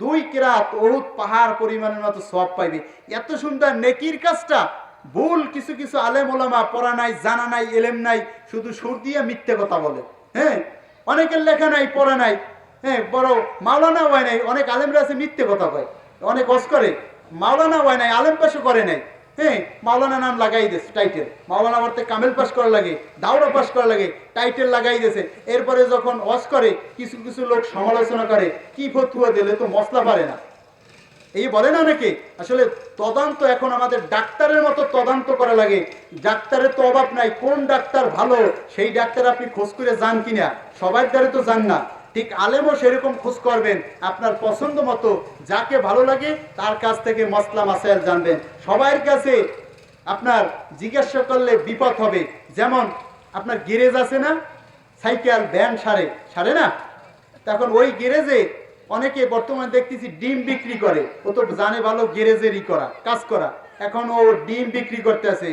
2 কিরাত উহুদ পাহাড় পরিমাণের মতো সওয়াব পাইবে। এত সুন্দর নেকির কাজটা ভুল কিছু কিছু আলেম ওলামা, পড়া নাই, জানা নাই, এলেম নাই, শুধু সুর দিয়ে মিথ্যে কথা বলে। হ্যাঁ, অনেকের লেখা নাই, পড়া নাই, হ্যাঁ, বড় মাওলানা হয় নাই, অনেক আলেমরা আছে মিথ্যে কথা কয়, অনেক অস করে, মাওলানা হয় নাই, আলেম পাশও করে নাই। হ্যাঁ, মাওলানা নাম লাগাই দিয়েছে, টাইটেল মাওলানা বলতে কামেল পাস করা লাগে, দাওরা পাস করা লাগে, টাইটেল লাগাই দিয়েছে। এরপরে যখন ওয়াজ করে কিছু কিছু লোক সমালোচনা করে, কি ফতুয়া দিলে তো মশলা পারে না, এই বলে না অনেকে। আসলে তদন্ত এখন আমাদের ডাক্তারের মতো তদন্ত করা লাগে। ডাক্তারের তো অভাব নাই, কোন ডাক্তার ভালো সেই ডাক্তার আপনি খোঁজ করে যান কিনা, সবার দ্বারা তো যান না। ঠিক আলেমও সেরকম খোঁজ করবেন, আপনার পছন্দ মতো যাকে ভালো লাগে তার কাছ থেকে মসলা মাসাইল জানবেন। সবার কাছে আপনার জিজ্ঞাসা করলে বিপদ হবে। যেমন আপনার গ্যারেজ আছে না, সাইকেল ভ্যান সারে না, তখন ওই গ্যারেজে অনেকে বর্তমানে দেখতেছি ডিম বিক্রি করে। ও তো জানে ভালো গ্যারেজেরই কাজ করা। এখন ও ডিম বিক্রি করতেছে,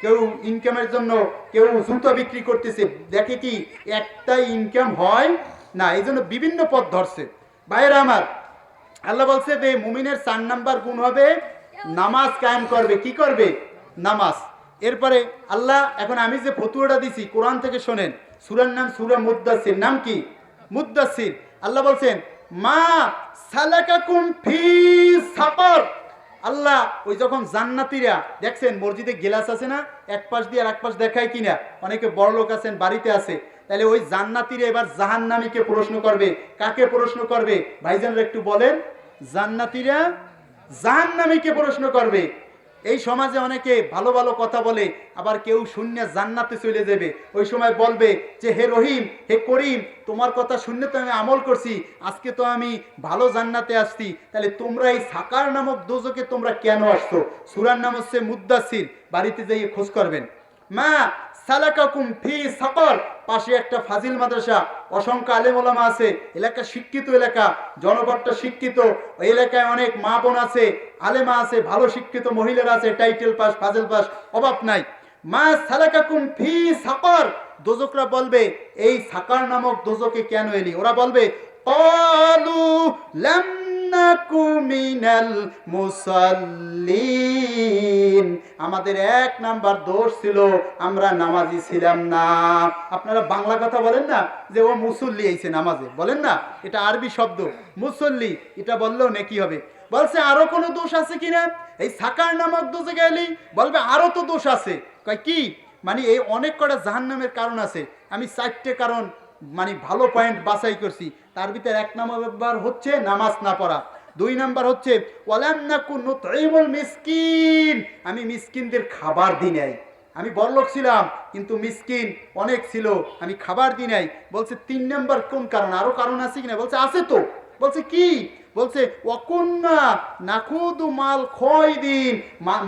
কেউ ইনকামের জন্য, কেউ জুতো বিক্রি করতেছে। দেখে কি একটাই ইনকাম হয় না, এই জন্য বিভিন্ন পথ ধরছে। ভাইয়েরা আমার, আল্লাহ বলছে যে মুমিনের 4 নাম্বার গুণ হবে নামাজ কায়েম করবে। কি করবে? নামাজ। এরপরে আল্লাহ, এখন আমি যে ফতুয়াটা দিছি কোরআন থেকে শোনেন, সূরার নাম সূরা মুদ্দাসির। নাম কি? মুদ্দাসির। আল্লাহ বলছেন মা সালাকাকুম ফি সাকর। আল্লাহ ওই যখন জান্নাতীরা দেখছেন মসজিদে গিলাস আছে না, এক পাশ দিয়ে আর এক পাশ দেখায় কিনা, অনেকে বড় লোক আছেন বাড়িতে আছে, তাহলে ওই জান্নাতীরা এবার জাহান্নামীকে প্রশ্ন করবে। কাকে প্রশ্ন করবে ভাইজানরা একটু বলেন? জান্নাতীরা জাহান্নামীকে প্রশ্ন করবে। এই সমাজে অনেকে ভালো ভালো কথা বলে, আবার কেউ শূন্য জান্নাতে চলে যাবে। ওই সময় বলবে যে হে রহিম, হে করিম, তোমার কথা শুনলে তো আমি আমল করছি, আজকে তো আমি ভালো জান্নাতে আসছি, তাহলে তোমরা এই সাকার নামক দোজকে তোমরা কেন আসছো? সূরার নাম হচ্ছে মুদ্দাসির, বাড়িতে যাইয়ে খোঁজ করবেন। মা সালাকাকুম ফি সাকর। পাশে একটা ফাজিল মাদ্রাসা, অসংখ্য আলেম ওলামা আছে, এলাকা শিক্ষিত এলাকা, জনগণটা শিক্ষিত, ওই এলাকায় অনেক মা বোন আছে, আলেমা আছে, ভালো শিক্ষিত মহিলারা আছে, টাইটেল পাস, ফাজিল পাস, অভাব নাই। মা সালাকাকুম ফি সাকর। দোজকরা বলবে এই সাকার নামক দোজকে কেন এলি? ওরা বলবে ক্বালু লাম নাকু মিনাল মুসাল্লিন। আমাদের 1 নাম্বার দোষ ছিল আমরা নামাজি ছিলাম না। আপনারা বাংলা কথা বলেন না যে ও মুসল্লি আইছে নামাজে, বলেন না, এটা আরবি শব্দ মুসল্লি, এটা বললেও নেকি হবে। বলছে আরো কোনো দোষ আছে কিনা? এই সাকার নামক দোষে গেলি বলবে আরো তো দোষ আছে। কয় কি? মানে এই অনেক কটা জাহান্নামের কারণ আছে, আমি 4টে কারণ মানে ভালো পয়েন্ট বাছাই করছি। তার ভিতরে 1 নাম্বার হচ্ছে নামাজ না পড়া, 2 নাম্বার হচ্ছে ওয়ালাম নাকু নুতঈমুল মিসকিন, আমি মিসকিনদের খাবার দিই নাই। আমি বড়লোক ছিলাম কিন্তু মিসকিন অনেক ছিল, আমি খাবার দিই নাই। বলছে 3 নাম্বার কোন কারণ? আরো কারণ আছে কিনা? বলছে আছে তো। বলছে কি? বলছে ওয়াকুন্না নাখুদু মাল খয়দিন,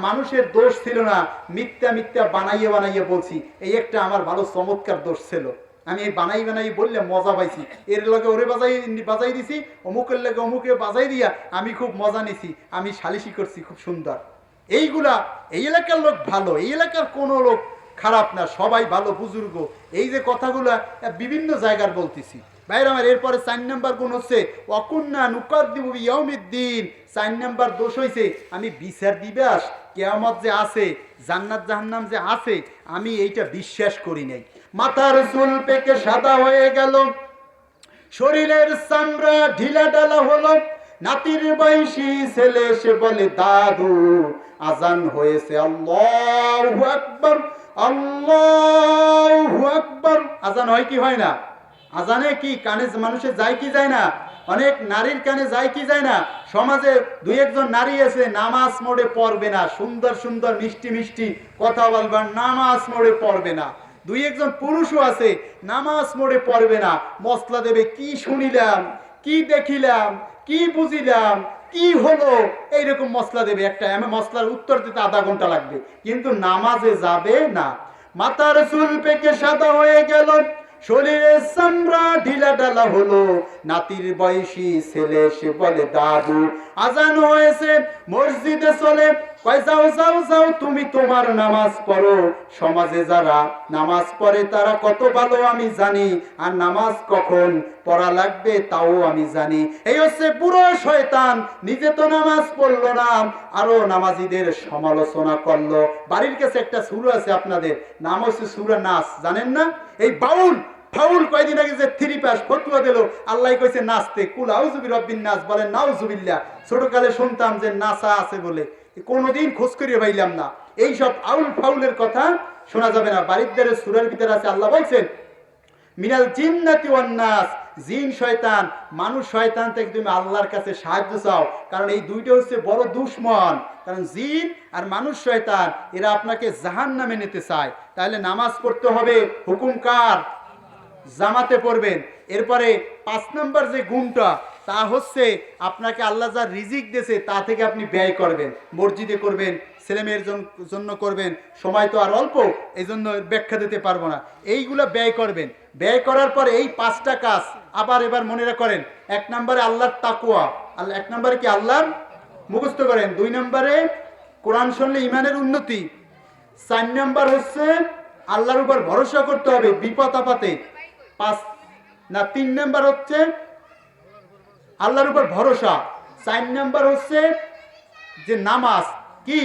মানুষের দোষ ছিল না, মিথ্যা মিথ্যা বানাইয়ে বলছি, এই একটা আমার ভালো চমৎকার দোষ ছিল। আমি এই বানাই বললে মজা পাইছি, এর লগে ওরে বাজাই দিছি, অমুকের লগে অমুকে বাজাই দিয়া আমি খুব মজা নিছি, আমি সালিশি করছি খুব সুন্দর। এইগুলা এই এলাকার লোক ভালো, এই এলাকার কোনো লোক খারাপ না, সবাই ভালো বুজুর্গ। এই যে কথাগুলা বিভিন্ন জায়গার বলতেছি ভাইরা আমার। এরপরে 4 নাম্বার গুণ হচ্ছে ওয়াকুন্না নুকাদ্দিবু বিয়াউমিদ্দিন। 4 নাম্বার দোষ হইছে আমি বিচার দিবস, কিয়ামত যে আছে, জান্নাত জাহান্নাম যে আছে, আমি এইটা বিশ্বাস করি নাই। মাথার চুল পেকে সাদা হয়ে গেল, শরীরের চামড়া ঢিলা ঢালা হলো। নাতির বয়সী ছেলে সে বলে দাদু আজান হয়েছে, আল্লাহু আকবার, আল্লাহু আকবার। আজান হয় কি হয় না? আজানে কি কানে মানুষের যায় কি যায় না? অনেক নারীর কানে যায় কি যায় না? সমাজে দুই একজন নারী আছে নামাজ মোড়ে পড়বে না, সুন্দর সুন্দর মিষ্টি মিষ্টি কথা বলবার, নামাজ মোড়ে পড়বে না। দুই একজন পুরুষও আছে নামাজ মোড়ে পড়বে না, মসলা দেবে কি শুনিলাম, কি দেখিলাম, কি বুঝিলাম, কি হলো, এইরকম মসলা দেবে। একটা মসলার উত্তর দিতে আধা ঘন্টা লাগবে, কিন্তু নামাজে যাবে না। মাথার চুল পেকে সাদা হয়ে গেল, শরীরের চামড়া ঢিলা ঢালা হলো। নাতির বয়সী ছেলে সে বলে দাদু আজান হয়েছে, মসজিদে চলে কয় যাও যাও যাও তুমি তোমার নামাজ পড়ো। সমাজে যারা নামাজ পড়ে তারা কত ভালো আমি জানি, আর নামাজ কখন পড়া লাগবে তাও আমি জানি। এই হচ্ছে পুরো শয়তান, নিজে তো নামাজ পড়লো না, আরো নামাজিদের সমালোচনা করলো। বাড়ির কাছে একটা সূরা আছে আপনাদের, নাম হচ্ছে সূরা নাস, জানেন না? এই বাউল ফাউল কয়দিন আগে যে 3 পাস ফতোয়া দিল, আল্লাহ কইছে নাচতে, কুল আউযু বিরাব্বিন নাস, বলেন নাউযুবিল্লাহ। ছোটকালে শুনতাম যে নাসা আছে বলে, কোনোদিন খোঁজ করিয়ে পাইলাম না। এই সব আউল ফাউলের কথা শোনা যাবে না। বাড়ির সূরার ভিতরে আছে, আল্লাহ বলছেন মিনাল জিন্নাতি ওয়ান নাস, জিন শয়তান মানুষ শয়তান থেকে তুমি আল্লাহর কাছে সাহায্য চাও, কারণ এই দুইটা হচ্ছে বড় দুশমন। কারণ জিন আর মানুষ শয়তান এরা আপনাকে জাহান্নামে নিতে চায়। তাহলে নামাজ পড়তে হবে, হুকুম কার? জামাতে পড়বেন। এরপরে 5 নম্বর যে গুণটা, তা হচ্ছে আপনাকে আল্লাহ যা রিজিক দিয়েছে তা থেকে আপনি ব্যয় করবেন। মসজিদে করবেন, ছেলেমেয়ের জন্য করবেন, সময় তো আর অল্প, এই জন্য ব্যাখ্যা দিতে পারবো না। এইগুলো ব্যয় করবেন। ব্যয় করার পরে এই 5টা কাজ আবার এবার মনে করেন। 1 নম্বরে আল্লাহর তাকওয়া, 1 নম্বরে কি আল্লাহর মুখস্থ করেন। 2 নম্বরে কোরআন শুনলে ইমানের উন্নতি। 4 নম্বর হচ্ছে আল্লাহর উপর ভরসা করতে হবে বিপদ আপদে। 3 নম্বর হচ্ছে আল্লাহর উপর ভরসা। 4 নম্বর হচ্ছে যে নামাজ কি।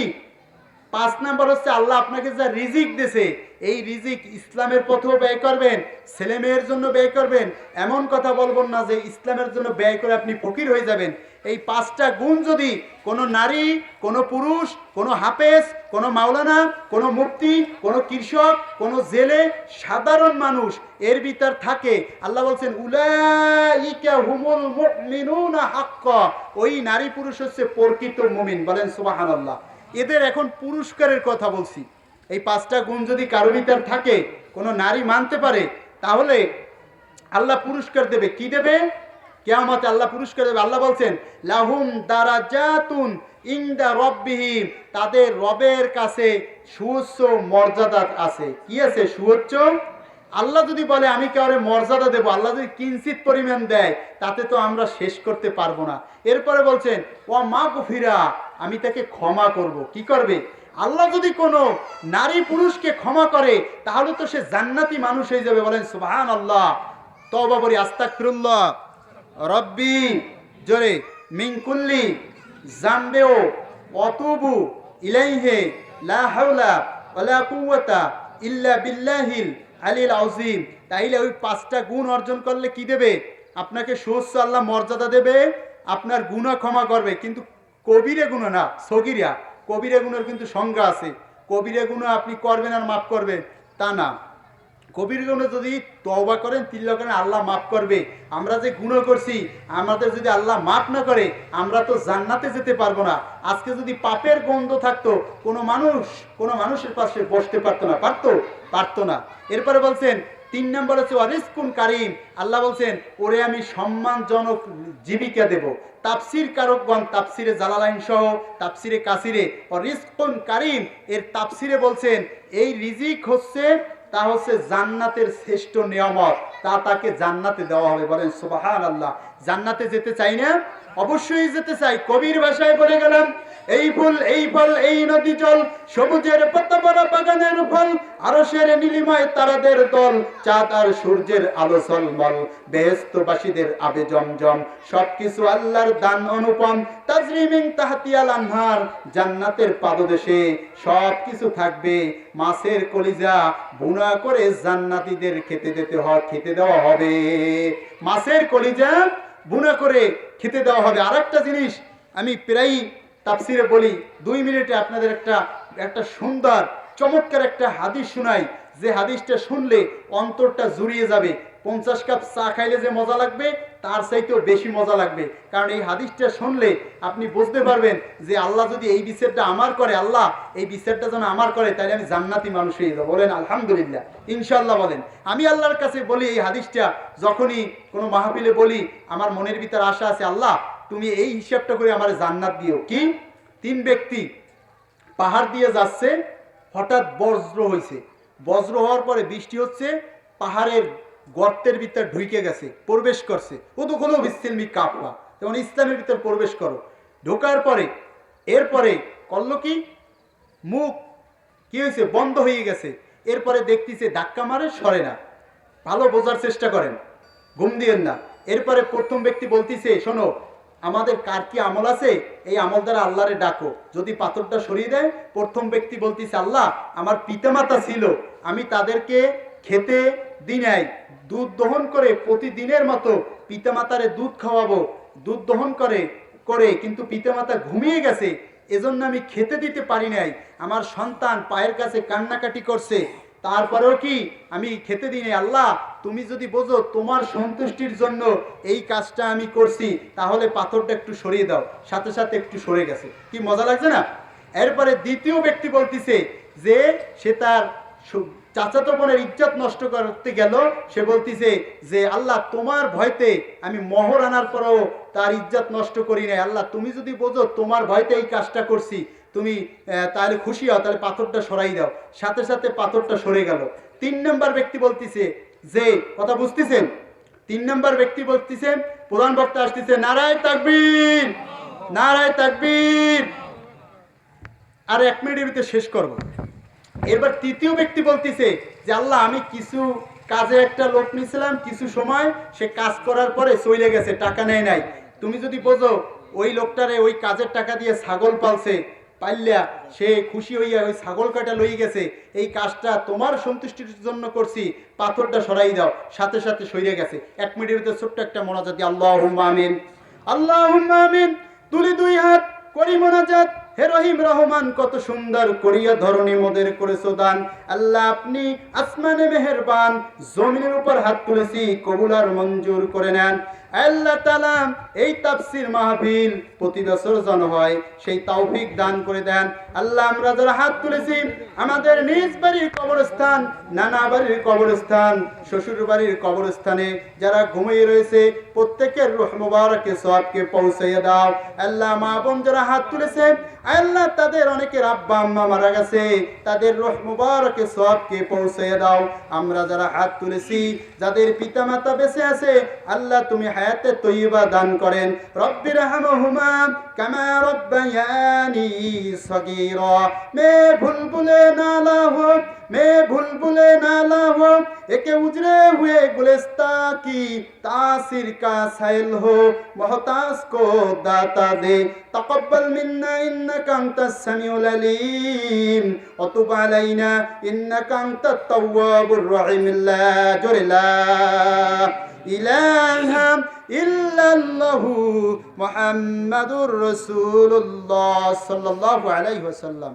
5 নম্বর হচ্ছে আল্লাহ আপনাকে যা রিজিক দিয়েছে, এই রিজিক ইসলামের পথেও ব্যয় করবেন, ছেলে মেয়ের জন্য ব্যয় করবেন। এমন কথা বলবেন না যে ইসলামের জন্য ব্যয় করে আপনি ফকির হয়ে যাবেন। এই 5টা গুণ যদি কোনো নারী, কোনো পুরুষ, কোনো হাফেজ, কোনো মাওলানা, কোনো মুফতি, কোনো কৃষক, কোনো জেলে, সাধারণ মানুষ এর ভিতর থাকে, আল্লাহ বলছেন উলাইকা হুমুল মুমিনুনা হাক্কা, ওই নারী পুরুষ হচ্ছে প্রকৃত মুমিন। বলেন সুবহানাল্লাহ। এদের এখন পুরস্কারের কথা বলছি। এই 5টা গুণ যদি কারো ভিতর থাকে, কোনো নারী মানতে পারে, তাহলে আল্লাহ পুরস্কার দেবে। কি দেবে? কিয়ামতে আল্লাহ পুরস্কার দেবে। আল্লাহ বলছেন লাহুম দারাজাতুন ইনদা রাব্বিহিম, তাদের রবের কাছে সুউচ্চ মর্যাদা আছে। কি আছে? সুউচ্চ। আল্লাহ যদি বলে আমি কাউরে মর্যাদা দেব, আল্লাহ যদি কিঞ্চিত পরিমাণ দেয়, তাতে তো আমরা শেষ করতে পারবো না। এরপরে বলছেন ওয়া মাগফিরা, আমি তাকে ক্ষমা করব। কি করবে? আল্লাহ যদি কোনো নারী পুরুষকে ক্ষমা করে, তাহলে তো সে জান্নাতি মানুষ হয়ে যাবে। বলেন সুবহানাল্লাহ। তওবা করি, আস্তাগফিরুল্লাহ রব্বি জোরে মিন কুল্লি জামবেও ওয়াতুবু ইলাইহি লা হাওলা ওয়ালা কুওয়াতা ইল্লা বিল্লাহিল আলিল আযীম। তাইলে ওই 5টা গুণ অর্জন করলে কি দেবে? আপনাকে সুউচ্চ আল্লাহ মর্যাদা দেবে, আপনার গুনাহ ক্ষমা করবে। কিন্তু কবিরে গুনাহ না, সগীরা। কবিরে গুনার কিন্তু সংজ্ঞা আছে। কবিরে গুনাহ আপনি করবেন আর মাফ করবেন তা না। কবির গুনাহ যদি তওবা করেন, তিল্লা করেন, আল্লাহ মাফ করবে। আমরা যে গুনাহ করছি, আমাদের যদি আল্লাহ মাফ না করে, আমরা তো জান্নাতে যেতে পারবো না। আজকে যদি পাপের গন্ধ থাকতো, কোনো মানুষের পাশে বসতে পারতো না। পারতো না। এরপরে বলছেন 3 নম্বর হচ্ছে ওয়ারিজকুন কারিম। আল্লাহ বলছেন ওরে আমি সম্মানজনক জীবিকা দেব। তাফসির কারকগণ তাফসিরে জালালাইন সহ তাফসিরে কাসিরে ওয়ারিজকুন কারিম এর তাফসিরে বলছেন এই রিজিক হচ্ছে জান্নাতের শ্রেষ্ঠ নিয়ামত, তা তাকে জান্নাতে দেওয়া হবে। বলেন সুবহানাল্লাহ। জান্নাতে যেতে চাই না? অবশ্যই যেতে চাই। কবির ভাষায় বলে গেলাম, এই ফুল এই ফল এই নদী জল, সবুজের পাতা ভরা বাগানের ফল, আরশের নীলিমায় তারাদের দল, চাঁদ আর সূর্যের আলো ঝলমল, বেহেশতবাসীদের আবে জমজম, সবকিছু আল্লাহর দান অনুপম, তাজরি মিন তাহতিয়াল আনহার, জান্নাতের পাদদেশে সবকিছু থাকবে, মাছের কলিজা বুনা করে জান্নাতীদের খেতে দেওয়া হবে। মাছের কলিজা বুনা করে খেতে দেওয়া হবে। আরেকটা জিনিস আমি প্রায়ই তাফসিরে বলি, 2 মিনিটে আপনাদের একটা সুন্দর চমৎকার একটা হাদিস শোনাই, যে হাদিসটা শুনলে অন্তরটা জুড়িয়ে যাবে। 50 কাপ চা খাইলে যে মজা লাগবে তার চাইতেও বেশি মজা লাগবে। কারণ এই হাদিসটা শুনলে আপনি বুঝতে পারবেন যে আল্লাহ যদি এই বিচারটা আমার করে, আল্লাহ এই বিচারটা যেন আমার করে, তাহলে আমি জান্নাতি মানুষ হয়ে যাবো। বলেন আলহামদুলিল্লাহ, ইনশাআল্লাহ বলেন। আমি আল্লাহর কাছে বলি এই হাদিসটা যখনই কোনো মাহফিলে বলি, আমার মনের ভিতর আশা আছে, আল্লাহ তুমি এই হিসাবটা করে আমার জান্নাত দিও। কি? 3 ব্যক্তি পাহাড় দিয়ে যাচ্ছে, হঠাৎ বজ্র হয়েছে, বজ্র হওয়ার পরে বৃষ্টি হচ্ছে, পাহাড়ের গর্তের ভিতর ঢুকে গেছে, প্রবেশ করছে। ও তো কোনো বিসমিল্লাহি কাফা, তখন ইসলামের ভিতর প্রবেশ করো। ঢোকার পরে এরপরে করলো কি, মুখ কি হয়েছে, বন্ধ হয়ে গেছে। এরপরে দেখতেছে ধাক্কা মারে, সরে না। ভালো বোঝার চেষ্টা করেন, ঘুম দিয়েন না। এরপরে প্রথম ব্যক্তি বলতেছে, শোনো আমাদের কার কি আমল আছে, এই আমল দ্বারা আল্লাহরে ডাকো, যদি পাথরটা সরিয়ে দেয়। প্রথম ব্যক্তি বলতেছে, আল্লাহ আমার পিতামাতা ছিল, আমি তাদেরকে খেতে দিই নাই, দুধ দহন করে প্রতিদিনের মতো পিতামাতারে দুধ খাওয়াবো, দুধ দহন করে কিন্তু পিতামাতা ঘুমিয়ে গেছে, এজন্য আমি খেতে দিতে পারি নাই। আমার সন্তান পায়ের কাছে কান্নাকাটি করছে, তারপরেও কি আমি খেতে দিই নাই। আল্লাহ তুমি যদি বোঝো তোমার সন্তুষ্টির জন্য এই কাজটা আমি করছি, তাহলে পাথরটা একটু সরিয়ে দাও। সাথে সাথে একটু সরে গেছে। কি মজা লাগছে না? এরপরে দ্বিতীয় ব্যক্তি বলতেছে যে সে তার চাচাতো বোনের ইজ্জত নষ্ট করতে গেল। সে বলতেছে যে আল্লাহ তোমার ভয়তে আমি মোহর আনার পরেও তার ইজ্জত নষ্ট করি নাই। আল্লাহ তুমি যদি বোঝো তোমার ভয়তে এই কাজটা করছি, তুমি তাহলে খুশি হও, তাহলে পাথরটা সরাই দাও। সাথে সাথে পাথরটা সরে গেল। 3 নম্বর ব্যক্তি বলতেছে, যে কথা বুঝতেছেন, 3 নম্বর ব্যক্তি বলতেছে, প্রধান বক্তা আসতেছে, নারায়ে তাকবীর, নারায়ে তাকবীর। আর 1 মিনিটের ভিতরে শেষ করব। এবার তৃতীয় ব্যক্তি বলতেছে যে আল্লাহ আমি কিছু কাজে একটা লোক নিয়েছিলাম, কিছু সময় সে কাজ করার পরে চলে গেছে, টাকা নেয় নাই। তুমি যদি বোঝো ওই লোকটারে ওই কাজের টাকা দিয়ে ছাগল পালছে, পাইলা সে খুশি হইয়া ওই ছাগল কাটা লই গেছে, এই কাজটা তোমার সন্তুষ্টির জন্য করছি, পাথরটা সরাই দাও। সাথে সাথে সরে গেছে। 1 মিনিটের ভিতরে ছোট্ট একটা মোনাজাত, আল্লাহুম্মা আমিন, আল্লাহুম্মা আমিন। তুলি 2 হাত করি মোনাজাত, হে রহিম রহমান কত সুন্দর করিয়া ধরণী মোদের করেছো দান। আল্লাহ আপনি আসমানে মেহেরবান, জমিনের উপর হাত তুলেছি, কবুল আর মঞ্জুর করে নেন। আল্লাহ তাআলা এই তাফসীর মাহফিল প্রতি বছর যেন হয় সেই তৌফিক দান করে দেন। আল্লাহ আমরা যারা হাত তুলেছি, আমাদের নিজ বাড়ির কবরস্থান, নানা বাড়ির কবরস্থান, শ্বশুর বাড়ির কবরস্থানে যারা ঘুমিয়ে রয়েছে, প্রত্যেকের রূহ মুবারকে সওয়াবকে পৌঁছাইয়া দাও। আল্লাহ মা বোন যারা হাত তুলেছে, আল্লাহ তাদের অনেকের আব্বা আম্মা মারা গেছে, তাদের রূহ মুবারকে সওয়াবকে পৌঁছাইয়া দাও। আমরা যারা হাত তুলেছি, যাদের পিতামাতা বেঁচে আছে, আল্লাহ তুমি হায়াতে তৈয়বা দান করেন। রব্বির রহমহুমা কামা রব্বায়ানি সগীরা। মে বুলবুলে নালা হো, मैं बुलबुले नाला हो, एक उजरे हुए गुलिस्ता की तासीर का सैल हो, मोहताज को दाता दे। तक़ब्बल मिन्ना इन्नका अंतस समीउल अलीम व तुब अलैना इन्नका अंतत तव्वाबुर रहीम। ला इलाहा इल्लल्लाहु मुहम्मदुर रसूलुल्लाह सल्लल्लाहु अलैहि वसल्लम।